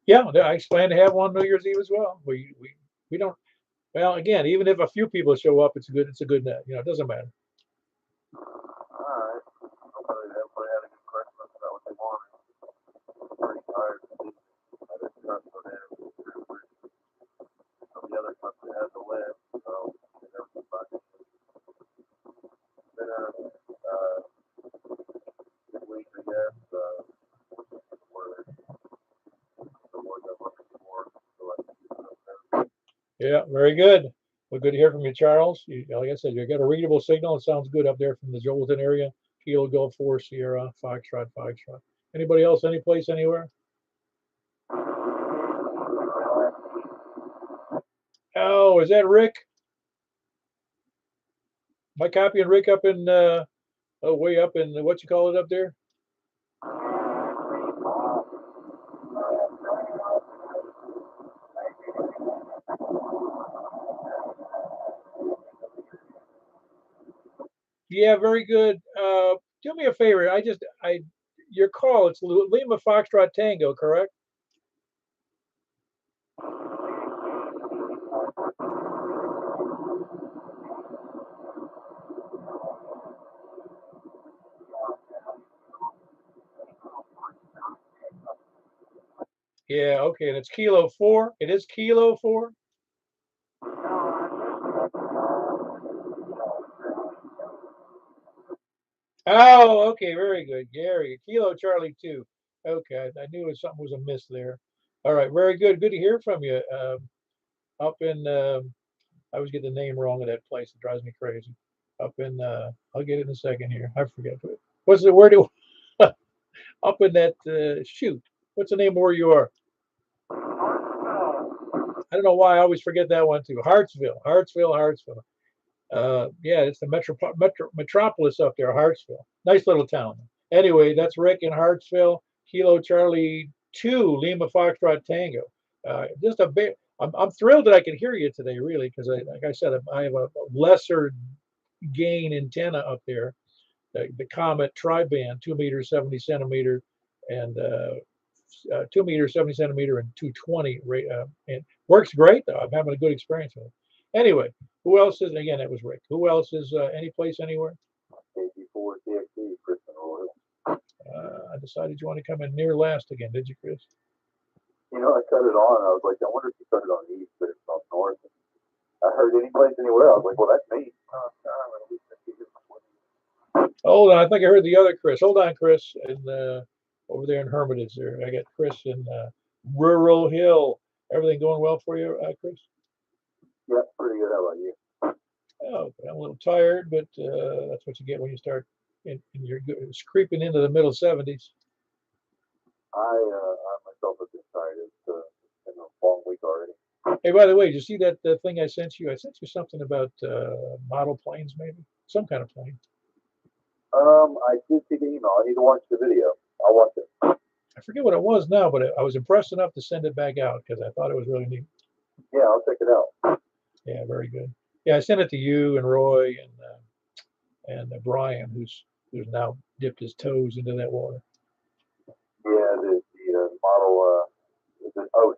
Speaker 1: Yeah, I plan to have one New Year's Eve as well. We don't. Well, again, even if a few people show up, it's a good net. It doesn't matter.
Speaker 2: All right. Everybody had a good Christmas. That what they wanted. I'm pretty tired. I didn't trust for them. Some of the other country had to live, so they never come back. Been a good week, I guess. Where the word I'm looking for. So I think it's
Speaker 1: Yeah, very good. Well, good to hear from you, Charles. Like I said, you got a readable signal. It sounds good up there from the Jolton area. Kilo Golf 4 Sierra Foxtrot Foxtrot. Anybody else? Any place? Anywhere? Oh, is that Rick? Am I copying Rick up in way up in what you call it up there? Yeah, very good. Do me a favor. Your call. It's Lima Foxtrot Tango, correct? Yeah. Okay. And it's Kilo 4. It is Kilo 4. Oh, okay, very good, Gary. Kilo Charlie 2. Okay, I knew something was amiss there. All right, very good. Good to hear from you. Up in, I always get the name wrong of that place. It drives me crazy. Up in, I'll get it in a second here. I forget. What's the where do up in that shoot? What's the name of where you are? I don't know why I always forget that one too. Hartsville. Yeah, it's the metropolis up there, Hartsville. Nice little town. Anyway, that's Rick in Hartsville. Kilo Charlie 2, Lima Foxtrot Tango. Just a bit. I'm thrilled that I can hear you today, really, because like I said, I have a lesser gain antenna up there, the Comet Tri-Band, 2 meters, 70 centimeter, and 2 meters, 70 centimeter, and 220. And works great though. I'm having a good experience with it. Anyway, who else is? Again, that was Rick. Who else is? Any place, anywhere?
Speaker 2: KG4 TXT, Kristen Royal.
Speaker 1: I decided you want to come in near last again, did you, Chris?
Speaker 2: I cut it on. I was like, I wonder if you cut it on the east, but it's up north. I heard any place anywhere. I was like, well, that's me.
Speaker 1: Hold on, I think I heard the other Chris. Hold on, Chris, and over there in Hermitage. There, I got Chris in Rural Hill. Everything going well for you, Chris?
Speaker 2: Yeah, pretty good. How about you?
Speaker 1: Oh, I'm a little tired, but that's what you get when you start it's creeping into the middle 70s.
Speaker 2: I myself have been tired. It's been a long week already.
Speaker 1: Hey, by the way, did you see that thing I sent you? I sent you something about model planes, maybe some kind of plane.
Speaker 2: I did see the email. I need to watch the video. I'll watch it.
Speaker 1: I forget what it was now, but I was impressed enough to send it back out because I thought it was really neat.
Speaker 2: Yeah, I'll check it out.
Speaker 1: Yeah, very good. Yeah, I sent it to you and Roy and Brian, who's now dipped his toes into that water.
Speaker 2: Yeah, the model.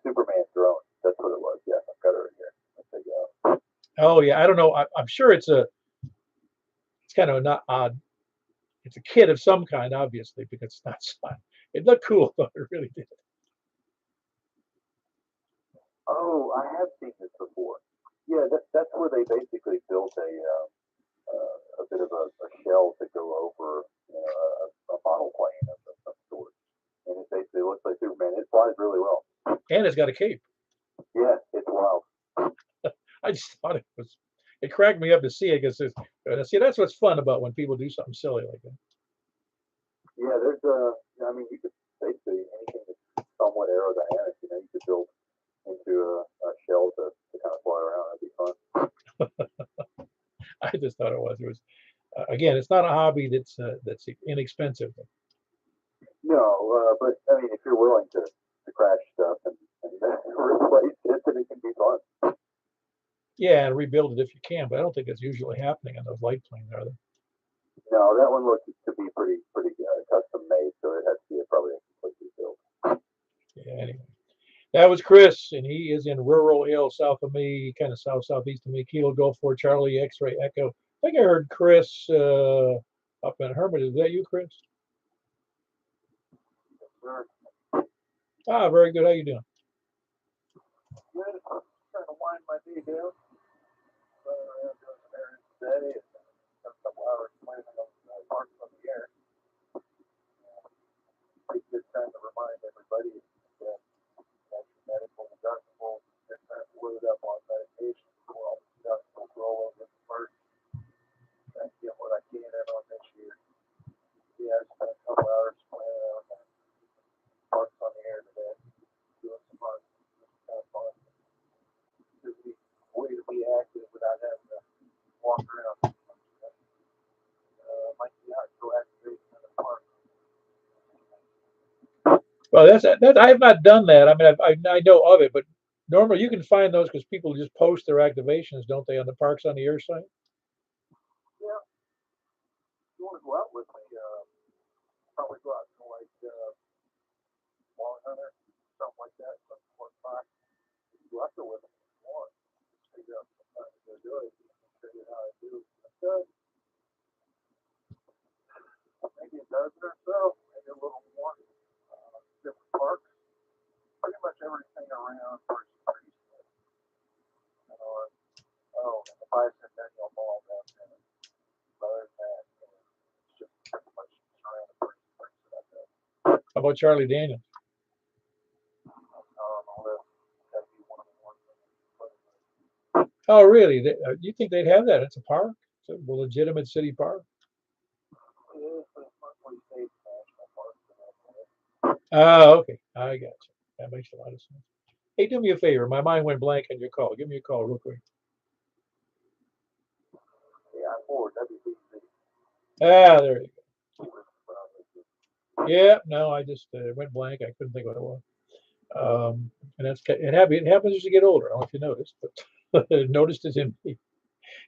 Speaker 2: Superman drone. That's what it was. Yeah, I've got it right here. Let's check it out.
Speaker 1: Oh yeah, I don't know. I'm sure it's kind of not odd. It's a kit of some kind, obviously, because it's not slime. It looked cool, though. It really did.
Speaker 2: Oh, I have seen this before. Yeah, that's where they basically built a bit of a shell to go over a model plane of some sort, and it basically looks like Superman. It flies really well.
Speaker 1: And it's got a cape.
Speaker 2: Yeah, it's wild.
Speaker 1: I just thought it cracked me up to see it because see, that's what's fun about when people do something silly like that.
Speaker 2: Yeah, I mean, you could basically anything that's somewhat aerodynamic. You could build into a shell to kind of fly around. That'd be fun.
Speaker 1: I just thought it was. again, it's not a hobby that's inexpensive.
Speaker 2: No, but I mean, if you're willing to crash stuff and replace it, then it can be fun.
Speaker 1: Yeah, and rebuild it if you can, but I don't think it's usually happening on those light planes, are they?
Speaker 2: No, that one looks to be pretty custom made, so it has to be probably a completely built.
Speaker 1: Yeah, anyway. That was Chris, and he is in Rural Hill, south of me, kind of southeast of me. Kilo Golf 4 Charlie X-Ray Echo. I think I heard Chris up in Hermitage. Is that you, Chris?
Speaker 2: Sure.
Speaker 1: Ah, very good. How you doing?
Speaker 2: Good. I'm trying to wind my day down. Running around doing some errands today, and a couple hours playing on parks on the air. Pretty good time to remind everybody that medical deductibles, they're trying to load up on medication for all the deductibles roll over the first. Trying to get what I can in on this year. Yeah, I spent a couple hours playing on parks on the air today, doing some fun. Kind of fun. Gives me a way to be active without having to walk around. Might be out go activate in the park.
Speaker 1: Well, that I've not done that. I mean, I know of it, but normally you can find those because people just post their activations, don't they, on the Parks on the Air site?
Speaker 2: Yeah, you want to go out with me? Probably go out to like Long Hunter, something like that, something 4 o'clock. Go out there with them if you want. Just figure out some time to go do it. Figure out how to do it. Maybe a dozen or so, maybe a little more. Different parks. Pretty much everything around First Street. And the Bicentennial Mall downtown. Other than that, it's just pretty much surrounded First Street.
Speaker 1: How about Charlie Daniels?
Speaker 2: That'd be one of the ones.
Speaker 1: Oh, really? You think they'd have that? It's a park? It's a legitimate city park?
Speaker 2: Yeah, it's Monthly State National Park.
Speaker 1: Oh, okay. I got you. That makes a lot of sense. Hey, do me a favor. My mind went blank on your call. Give me a call real quick.
Speaker 2: Yeah, I'm bored. WBC.
Speaker 1: Ah, there you go. Yeah, no, I just went blank. I couldn't think what it was. And it happens as you get older. I don't know if you noticed, but noticed it in me.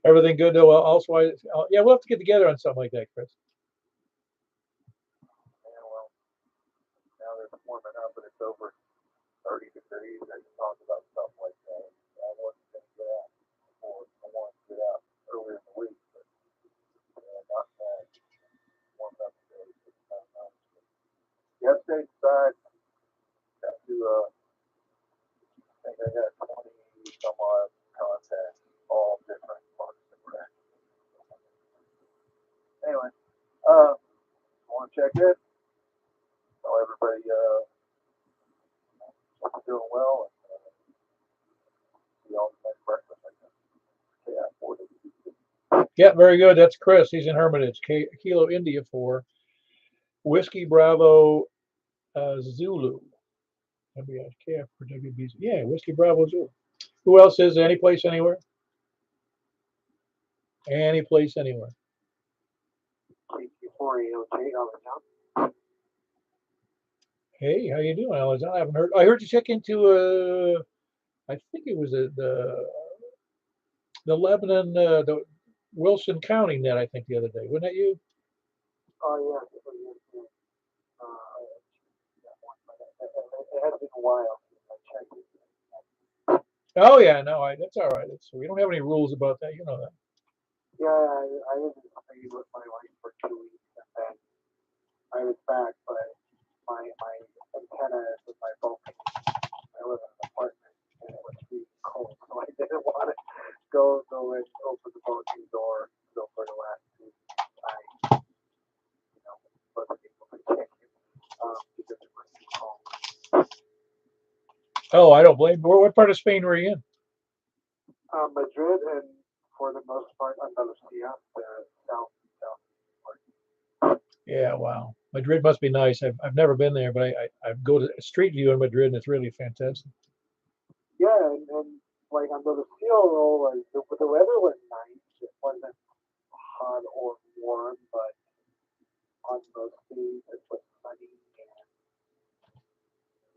Speaker 1: Everything good though? Also, yeah, we'll have to get together on something like that, Chris.
Speaker 2: Yeah, well, now they're warming up and it's over 30 degrees. I can talk about stuff like that. I wasn't going to get out before. I wanted to get out earlier in the week, but not that. Warmed up today. Yesterday, inside, got to, I think I got 20 some odd contacts, all different parts of the rack. Anyway, want to check in? Tell everybody doing well. And see y'all next breakfast, I guess. Yeah, 40.
Speaker 1: Yeah, very good. That's Chris. He's in Hermitage. Kilo India 4. Whiskey Bravo Zulu. WSKF for WBC. Yeah, Whiskey Bravo Zulu. Who else is any place anywhere? Any place anywhere. Hey, how you doing, Alexander? I haven't heard. I heard you check into I think it was the Lebanon, the Wilson County net. I think the other day, wasn't that you?
Speaker 2: Oh yeah. It has been a while since I checked it.
Speaker 1: Oh yeah, no, that's all right. We don't have any rules about that. You know that.
Speaker 2: Yeah, I was away with my wife for 2 weeks, and then I was back, but my antenna with my phone. I live in an apartment, and it was really cold, so I didn't want to go and open the balcony door. So for the last 2 weeks, I wasn't able to check it because it was too cold.
Speaker 1: Oh, I don't blame you. What part of Spain were you in?
Speaker 2: Madrid, and for the most part, Andalusia, the south part.
Speaker 1: Yeah, wow. Madrid must be nice. I've never been there, but I go to Street View in Madrid, and it's really fantastic.
Speaker 2: Yeah, and like Andalusia, the weather was nice. It wasn't hot or
Speaker 3: warm, but on most days it was sunny and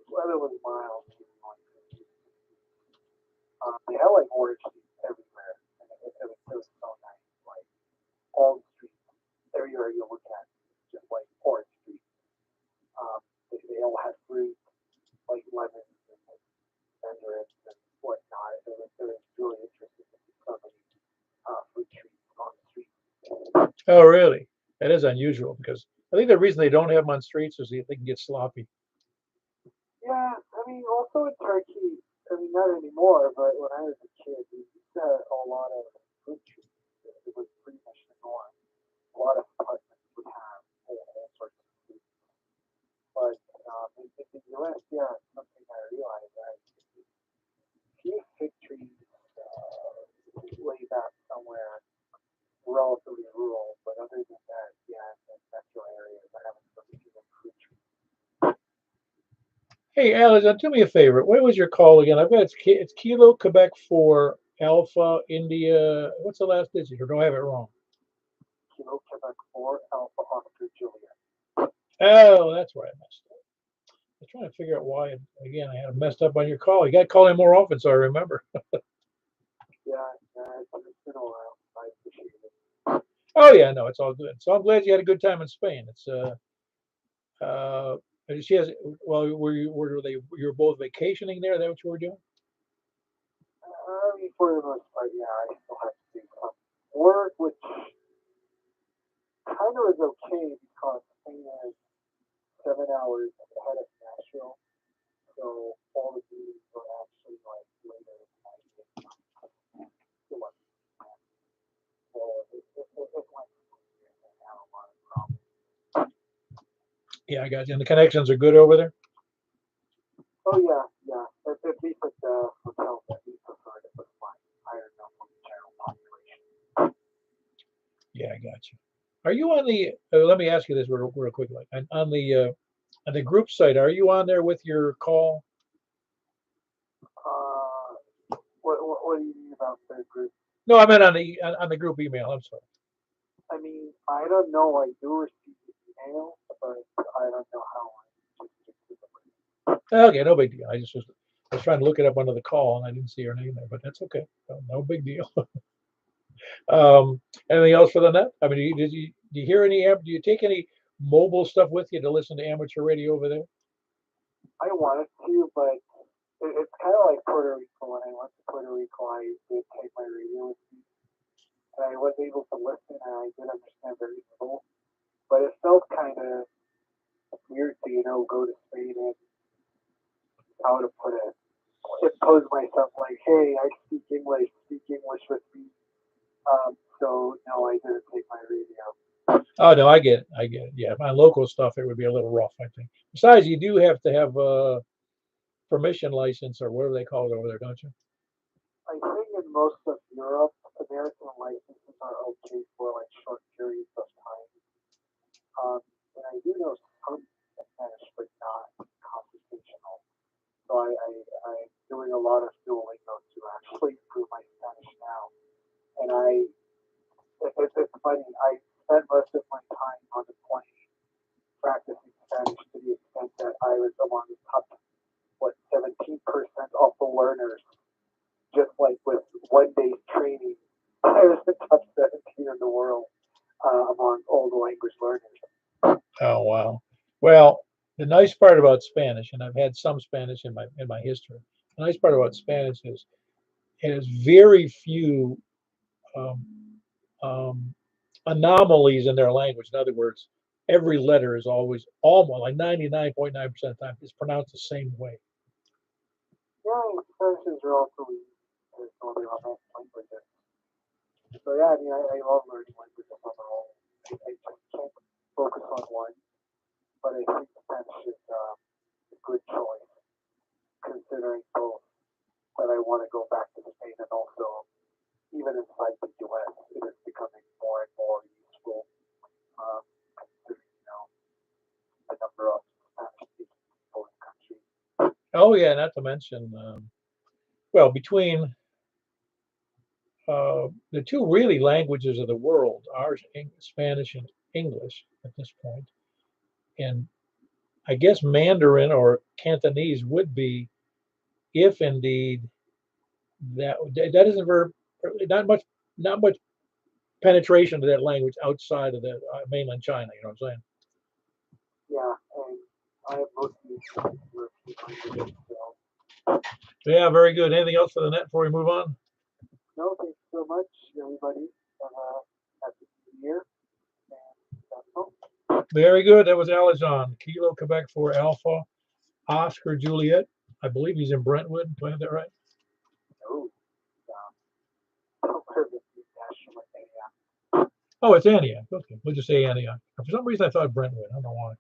Speaker 3: the weather was mild. They had like orange trees everywhere, and it was so nice. Like all the streets, everywhere you look at, just like orange trees. They all had fruit, like lemons and mandarins and whatnot. It was really interesting to see so many fruit trees on the street.
Speaker 1: Oh, really? That is unusual because I think the reason they don't have them on streets is they can get sloppy.
Speaker 3: Yeah, I mean, also in Turkey, I mean, not anymore, but when I was a kid, we used to have a lot of fruit trees. It was pretty much the norm. A lot of apartments would have all sorts of fruit. But in the U.S., yeah, it's something I realized. Few fig trees way back somewhere relatively rural, but other than that, yeah, in metro areas, I haven't really seen a fruit tree.
Speaker 1: Hey, Alex, do me a favor. What was your call again? I've got it's Kilo Quebec for Alpha India. What's the last digit? Or do I have it wrong?
Speaker 3: Kilo Quebec 4 Alpha Oscar Juliet.
Speaker 1: Oh, that's where I messed up. I was trying to figure out why. Again, I had messed up on your call. You got to call in more often, so I remember.
Speaker 3: Yeah, it's been a while. I appreciate it.
Speaker 1: Oh yeah, no, it's all good. So I'm glad you had a good time in Spain. Uh, she has. Well, were they? You were both vacationing there. Is that what you were doing?
Speaker 3: I mean, for the most part, yeah, I still have to do some work, which kind of is okay because Spain is 7 hours ahead of Nashville, so all the meetings are actually like later in the night. Too much. So it's like I have a lot of problems.
Speaker 1: Yeah, I got you. And the connections are good over there.
Speaker 3: Oh yeah, yeah. At least at the hotel that we preferred, it was fine. Higher enough for the general population.
Speaker 1: Yeah, I got you. Are you on the? Let me ask you this real quick. Like on the group site, are you on there with your call?
Speaker 3: What do you mean about the group?
Speaker 1: No, I meant on the group email. I'm sorry.
Speaker 3: I mean, I don't know. I do receive the email, but I don't know how I just get to the
Speaker 1: Okay, no big deal. I was trying to look it up under the call and I didn't see her name there, but that's okay. No big deal. Anything else for the net? I mean, do you hear any? Do you take any mobile stuff with you to listen to amateur radio over there?
Speaker 3: I wanted to, but it's kind of like Puerto Rico. When I went to Puerto Rico, I did take my radio with me, and I was able to listen, and I did understand very little. But it felt kind of weird to, go to Spain and how to put it, impose myself like, hey, I speak English with me. So no, I didn't take my radio.
Speaker 1: Oh no, I get it. I get it. Yeah, my local stuff it would be a little rough, I think. Besides, you do have to have a permission license or whatever they call it over there, don't you?
Speaker 3: I think in most of Europe, American licenses are okay for like short periods of time. Um, and I do know some Spanish, but not conversational. So I'm doing a lot of Duolingo to actually improve my Spanish now. And it's funny, I spent most of my time on the plane practicing Spanish to the extent that I was among the top, 17% of the learners, just like with 1 day's training. I was the top 17 in the world among all the language learners.
Speaker 1: Oh wow. Well, the nice part about Spanish, and I've had some Spanish in my history. The nice part about Spanish is it has very few um, um, anomalies in their language. In other words, every letter is always almost like 99.9% of the time is pronounced the same way.
Speaker 3: Yeah, Spanish is relatively is one of the advanced languages. So yeah, I mean, I love learning languages overall. I just can't focus on one, but I think Spanish is a good choice considering both that I want to go back to Spain and also even inside the U.S. it is becoming more and more useful. Considering the number of Spanish-speaking people in the country.
Speaker 1: Oh yeah, not to mention, well, between the two really languages of the world are Spanish and English at this point. And I guess Mandarin or Cantonese would be, if indeed that isn't very, not much penetration to that language outside of the mainland China. You know what I'm saying?
Speaker 3: Yeah, and I have mostly European languages, so.
Speaker 1: Yeah, very good. Anything else for the net before we move on?
Speaker 3: No, thanks so much, everybody. Have a happy New Year. And that's all.
Speaker 1: Very good. That was Alazan, Kilo Quebec 4 Alpha, Oscar Juliet. I believe he's in Brentwood. Do I have that right?
Speaker 3: Oh, yeah. Where the dash from Antioch.
Speaker 1: Oh, it's Antioch. Okay, we'll just say Antioch. For some reason, I thought Brentwood. I don't know why.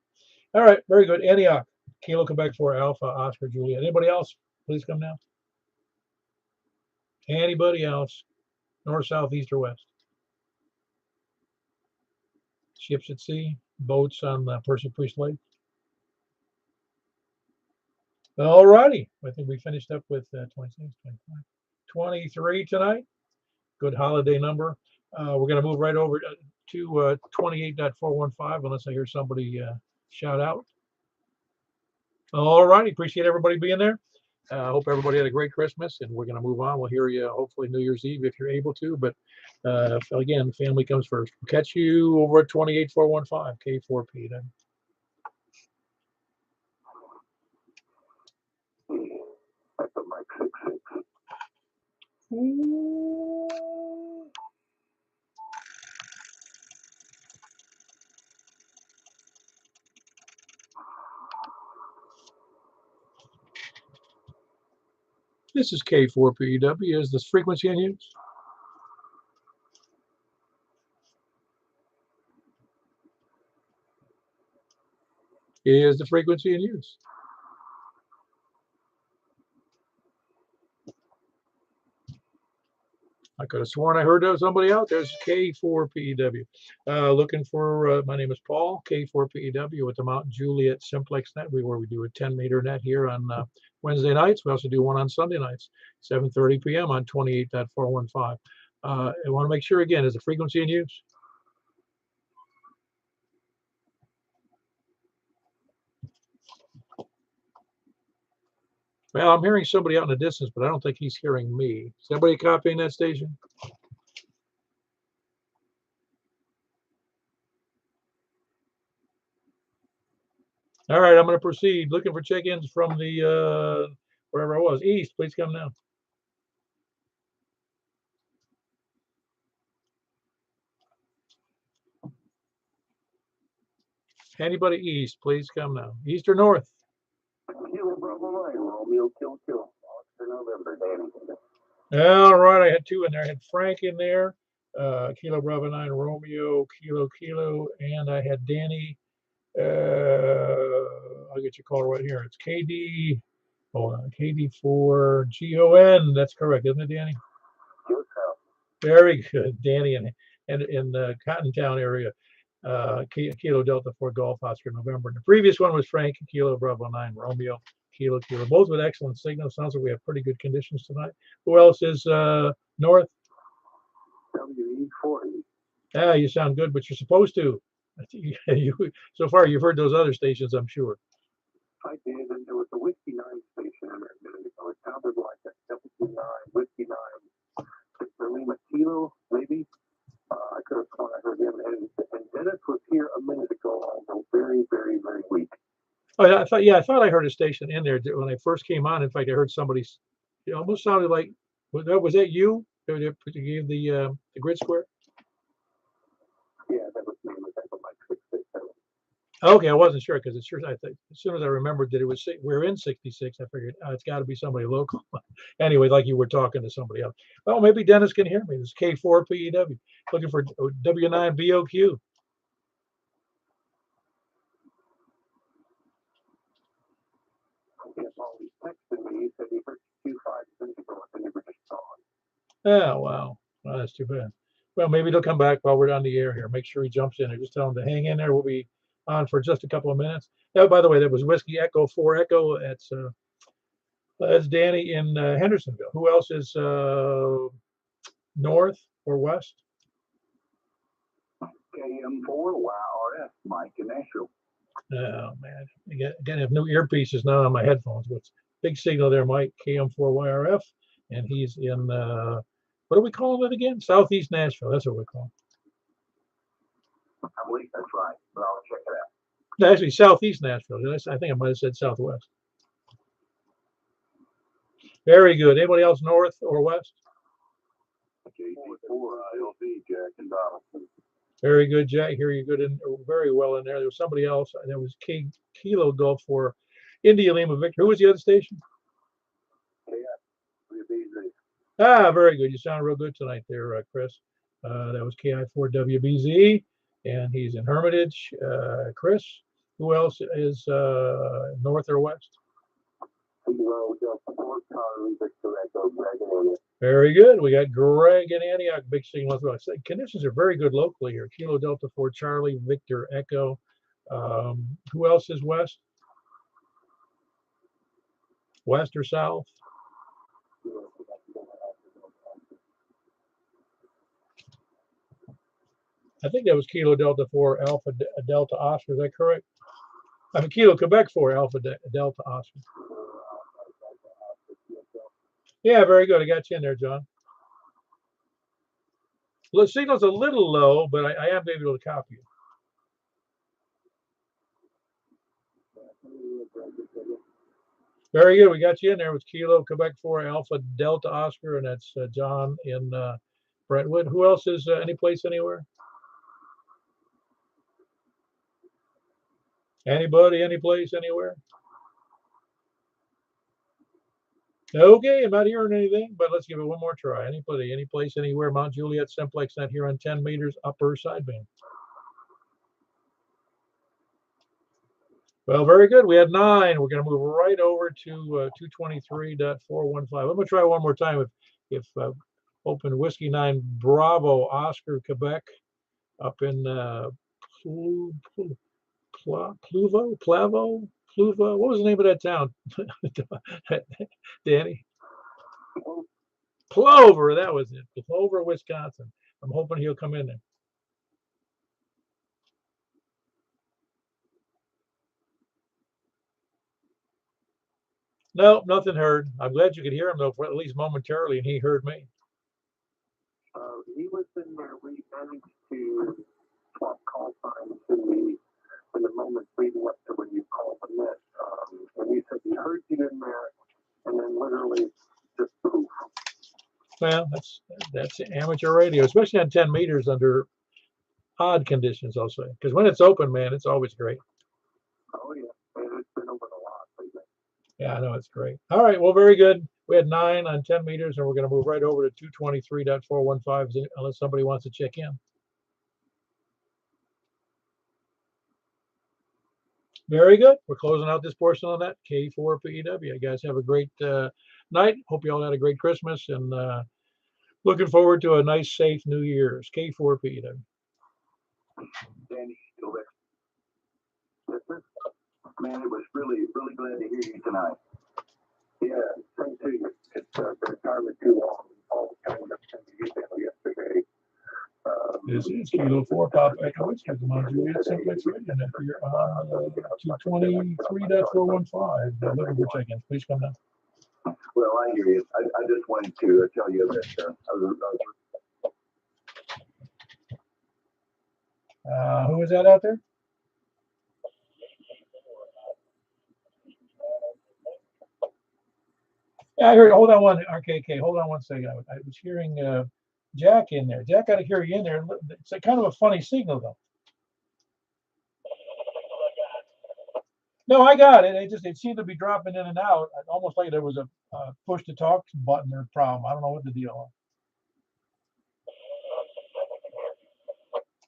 Speaker 1: All right, very good. Antioch, Kilo Quebec 4 Alpha, Oscar Juliet. Anybody else? Please come now. Anybody else? North, south, east, or west? Ships at sea, boats on the Percy Priest Lake. All righty. I think we finished up with 26, 25, 23 tonight. Good holiday number. We're going to move right over to 28.415 unless I hear somebody shout out. All righty. Appreciate everybody being there. I hope everybody had a great Christmas, and we're going to move on. We'll hear you hopefully New Year's Eve if you're able to. But again, family comes first. We'll catch you over at 28.415 K4P then.
Speaker 2: That's a Mike 66.
Speaker 1: This is K4PEW. Is this frequency in use? Is the frequency in use? I could have sworn I heard somebody out there. It's K4PEW. Looking for, my name is Paul, K4PEW with the Mount Juliet Simplex Net, where we do a 10-meter net here on Wednesday nights. We also do one on Sunday nights, 7:30 p.m. on 28.415. I want to make sure, again, is the frequency in use? Well, I'm hearing somebody out in the distance, but I don't think he's hearing me. Is anybody copying that station? All right, I'm going to proceed. Looking for check-ins from the, wherever I was, east. Please come now. Anybody east, please come now. East or north?
Speaker 2: Kilo Bravo 9, Romeo, kill. Oscar November, Danny.
Speaker 1: All right, I had two in there. I had Frank in there, Kilo Bravo 9, Romeo, Kilo, and I had Danny. I'll get your call right here. It's KD. Hold on, KD4GON. That's correct, isn't it, Danny? Very good, Danny, in the Cottontown area. Kilo Delta 4 Golf Oscar November. And the previous one was Frank, Kilo Bravo 9 Romeo, Kilo, both with excellent signals. Sounds like we have pretty good conditions tonight. Who else is north?
Speaker 2: WE40.
Speaker 1: Yeah, you sound good, but you're supposed to. So far, you've heard those other stations, I'm sure.
Speaker 2: I did, and there was a Whiskey 9 station in there a minute ago. It sounded like a WE9, Whiskey 9, Lima Kilo, maybe. I could have sworn I heard him, and Dennis was here a minute ago, although very, very, very weak.
Speaker 1: Oh, yeah, I thought I heard a station in there when I first came on. In fact, I heard somebody. It almost sounded like was that you? That gave the grid square.
Speaker 2: Yeah, that was me. Like 667.
Speaker 1: Okay, I wasn't sure because I think as soon as I remembered that it was we're in 66, I figured it's got to be somebody local. Anyway, like you were talking to somebody else. Well, maybe Dennis can hear me. This is K4PEW looking for W9BOQ.
Speaker 2: He texted me. He said he heard 25 minutes ago, and they were just gone.
Speaker 1: Oh, wow. Well, that's too bad. Well, maybe they'll come back while we're on the air here. Make sure he jumps in there. Just tell him to hang in there. We'll be on for just a couple of minutes. Oh, by the way, that was Whiskey Echo 4 Echo. That's Danny in Hendersonville. Who else is north or west?
Speaker 2: KM4 YRF, Mike in Nashville.
Speaker 1: Oh man, I gotta have new earpieces now on my headphones. What's big signal there, Mike? KM4YRF, and he's in what are we calling it again? Southeast Nashville. That's what we call
Speaker 2: I believe that's right, but I'll check it out.
Speaker 1: it. No, actually, Southeast Nashville. I think I might have said Southwest. Very good. Anybody else north or west?
Speaker 2: KT4 ILD, Jack and Donaldson.
Speaker 1: Very good, Jack. Here you good in very well in there. There was somebody else. There was Kilo Golf for India Lima Victor. Who was the other station?
Speaker 2: WBZ.
Speaker 1: Ah, very good. You sound real good tonight there, Chris. That was KI4WBZ, and he's in Hermitage. Chris, who else is north or west? Very good. We got Greg and Antioch, big signal as well. Conditions are very good locally here. Kilo Delta 4 Charlie Victor Echo. Who else is west? West or south? I think that was Kilo Delta 4 Alpha Delta Oscar. Is that correct? I mean, Kilo Quebec 4 Alpha Delta Oscar. Yeah, very good. I got you in there, John. The signal's a little low, but I am able to copy you. Very good. We got you in there with Kilo Quebec 4 Alpha Delta Oscar, and that's John in Brentwood. Who else is any place anywhere? Anybody, any place, anywhere? Okay, I'm not hearing anything, but let's give it one more try. Anybody, any place, anywhere? Mount Juliet, Simplex Net here on 10 meters, upper sideband. Well, very good. We had 9. We're going to move right over to 223.415. I'm going to try one more time. If open Whiskey 9 Bravo Oscar Quebec up in Pluva. What was the name of that town? Danny? Plover. That was it. Plover, Wisconsin. I'm hoping he'll come in there. No, nothing heard. I'm glad you could hear him though, for at least momentarily, and he heard me.
Speaker 2: He was in there. We managed to swap call signs in the moment leading up to when you called the net. And he said he heard you in there, and then literally just poof.
Speaker 1: Well, that's amateur radio, especially on 10 meters under odd conditions, I'll say. Because when it's open, man, it's always great.
Speaker 2: Oh, yeah. And it's been open a lot lately.
Speaker 1: Yeah, I know, it's great. All right, well, very good. We had 9 on 10 meters, and we're going to move right over to 223.415 unless somebody wants to check in. Very good. We're closing out this portion on that. K4PEW. You guys have a great night. Hope you all had a great Christmas, and looking forward to a nice, safe New Year's. K4PEW.
Speaker 2: Danny, still there? Man, it was really, really glad to hear you tonight. Yeah, same to you. It's been entirely too long. All the time that's going to get there yesterday.
Speaker 1: This is Kilo 4 Pop Echo. It's Captain Mount Juliet, Simplex Net here on 223.415. Looking for check-ins. Please come down.
Speaker 2: Well, I hear you. I just wanted to tell you that
Speaker 1: Who is that out there? Yeah, I heard. Hold on one. RKK. Hold on one second. I was hearing Jack in there. Jack, got to hear you in there. It's a kind of a funny signal, though. No, I got it. It seemed to be dropping in and out, almost like there was a push to talk button or problem. I don't know what the deal was.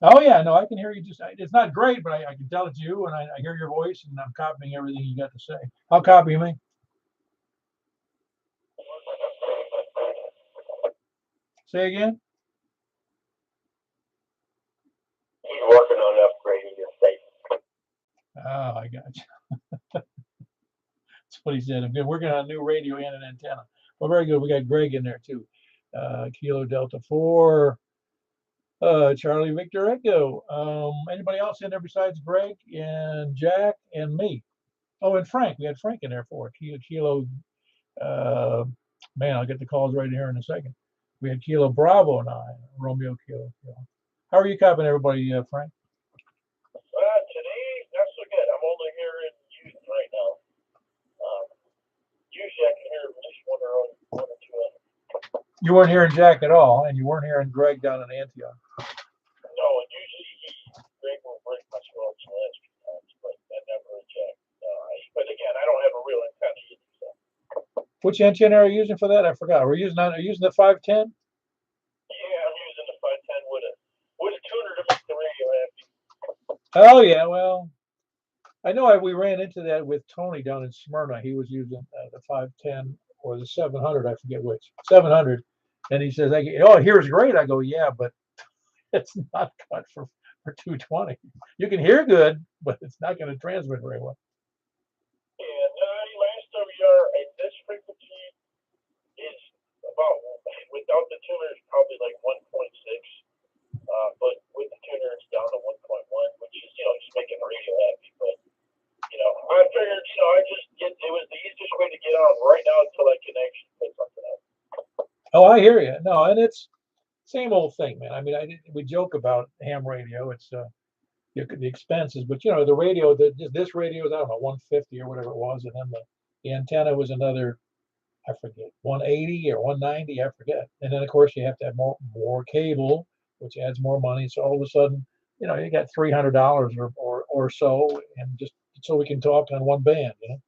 Speaker 1: Oh yeah, no, I can hear you. It's not great, but I can tell it's you, and I hear your voice, and I'm copying everything you got to say. I'll copy me. Say again.
Speaker 4: He's working on upgrading your station.
Speaker 1: Oh, I got you. That's what he said. I'm working on a new radio and an antenna. Well, very good. We got Greg in there too. Kilo Delta 4, Charlie Victor Echo. Anybody else in there besides Greg and Jack and me? Oh, and Frank. We had Frank in there for Kilo. Man, I'll get the calls right here in a second. We had Kilo Bravo 9, Romeo Kilo. How are you copying everybody, Frank?
Speaker 4: Today, not so good. I'm only here in Houston right now. Usually I can hear at least one or two others.
Speaker 1: You weren't hearing Jack at all, and you weren't hearing Greg down in Antioch.
Speaker 4: No, and usually Greg will break my swells the last few times, but I never reject. But again, I don't have a real antenna either. So.
Speaker 1: Which antenna are you using for that? I forgot. Are you using the 510?
Speaker 4: Yeah, I'm using the 510 with a tuner to make the radio happy.
Speaker 1: Oh yeah, well, I know we ran into that with Tony down in Smyrna. He was using the 510 or the 700, I forget which, 700, and he says, "Oh, here's great." I go, "Yeah, but it's not cut for 220. You can hear good, but it's not going to transmit very well."
Speaker 4: And last WR at this frequency is about, without the tuner, it's probably like 1.6. But with the tuner, it's down to 1.1, which is, just making the radio happy. But, I figured, it was the easiest way to get on right now until I can actually put something up.
Speaker 1: Oh, I hear you. No, and it's same old thing, man. I mean, we joke about ham radio. It's the expenses, but the radio, this radio is, I don't know, 150 or whatever it was, and then the antenna was another, I forget, 180 or 190, I forget. And then of course you have to have more cable, which adds more money. So all of a sudden, you got $300 or so, and just so we can talk on one band,
Speaker 4: Right.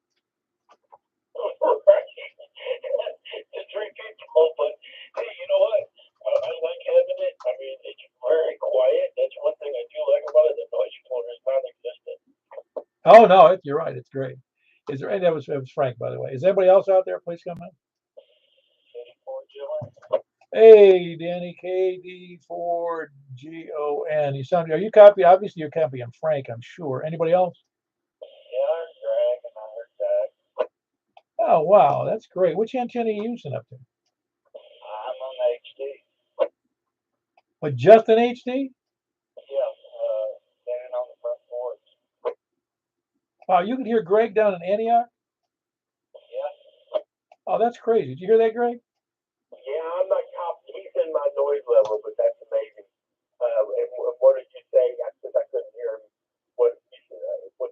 Speaker 4: It's 3 people, but hey, you know what? I like having it. I mean, it's very quiet. That's one thing I do like about it. The noise floor is non-existent.
Speaker 1: Oh no, you're right. It's great. Is there? And that was Frank, by the way. Is anybody else out there? Please come in. Hey, Danny, KD4GON. You sound. Are you copying? Obviously, you're copying Frank. I'm sure. Anybody else?
Speaker 4: Yeah, I heard Greg and I heard Jack.
Speaker 1: Oh wow, that's great. Which antenna are you using up there?
Speaker 4: I'm on HD.
Speaker 1: What, just an HD?
Speaker 4: Yeah, standing on the front porch.
Speaker 1: Wow, you can hear Greg down in Antioch?
Speaker 4: Yeah.
Speaker 1: Oh, that's crazy. Did you hear that, Greg?
Speaker 4: Yeah, I'm not copying. He's in my noise level, but that's amazing. What did you say? Because I couldn't hear him. What's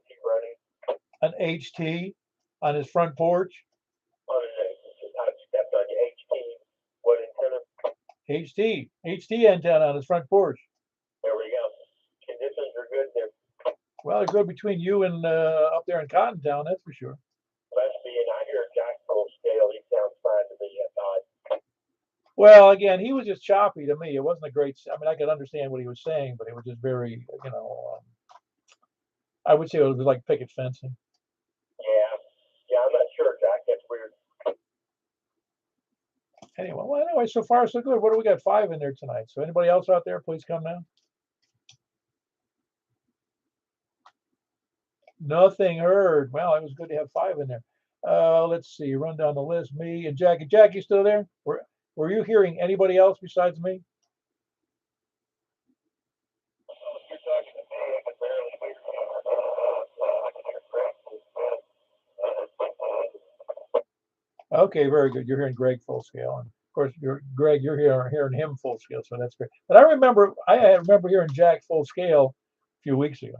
Speaker 4: he running?
Speaker 1: An HT on his front porch.
Speaker 4: I stepped on your HT. What antenna?
Speaker 1: HT antenna on his front porch.
Speaker 4: There we go. Conditions are good there.
Speaker 1: Well, they're good between you and up there in Cottontown, that's for sure.
Speaker 4: Must be, and I hear Jack full scale. He sounds fine to me.
Speaker 1: Well, again, he was just choppy to me. It wasn't a great. I mean, I could understand what he was saying, but it was just very, I would say it was like picket fencing.
Speaker 4: Yeah, I'm not sure, Jack. That's weird.
Speaker 1: Anyway, so far so good. What do we got? 5 in there tonight. So anybody else out there, please come now. Nothing heard. Well, it was good to have 5 in there. Let's see. Run down the list. Me and Jackie. Jack, you still there? Were you hearing anybody else besides me?
Speaker 4: You're talking to me. I can barely hear you.
Speaker 1: Okay, very good. You're hearing Greg full scale, and of course, Greg, you're hearing him full scale, so that's great. But I remember hearing Jack full scale a few weeks ago.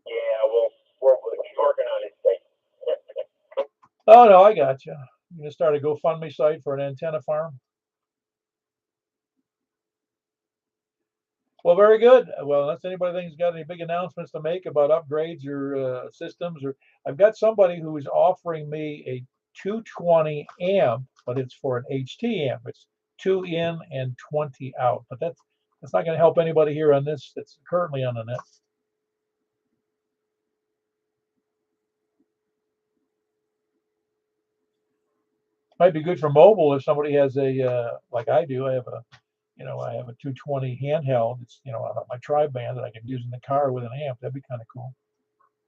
Speaker 4: Yeah, well, we're working on it.
Speaker 1: Oh no, I got you. You're gonna start a GoFundMe site for an antenna farm. Well, very good. Well, unless anybody thinks got any big announcements to make about upgrades or systems, or I've got somebody who is offering me a 220 amp, but it's for an HT amp. It's 2 in and 20 out. But that's not going to help anybody here on this that's currently on the net. Might be good for mobile if somebody has a like I do. I have a 220 handheld. It's on my tri-band that I can use in the car with an amp. That'd be kind of cool.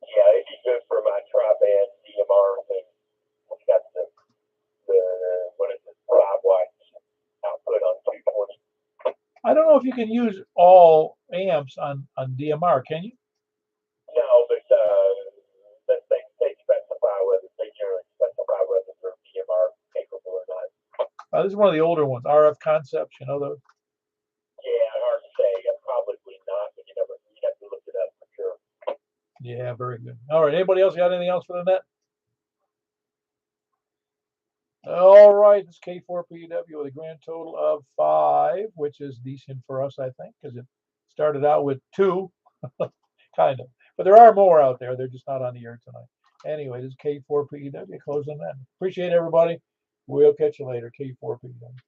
Speaker 4: Yeah, it'd be good for my tri-band DMR thing. We got the what is it?
Speaker 1: I don't know if you can use all amps on DMR, can you?
Speaker 4: No, but they specify whether they generally specify whether they're DMR capable or not.
Speaker 1: This is one of the older ones, RF Concepts, you know those?
Speaker 4: Yeah, hard to say. Probably not, but you have to look it up for sure.
Speaker 1: Yeah, very good. All right, anybody else got anything else for the net? All right, it's K4PW with a grand total of 5, which is decent for us, I think, because it started out with 2, kind of. But there are more out there. They're just not on the air tonight. Anyway, this is K4PW closing that. Appreciate everybody. We'll catch you later. K4PW.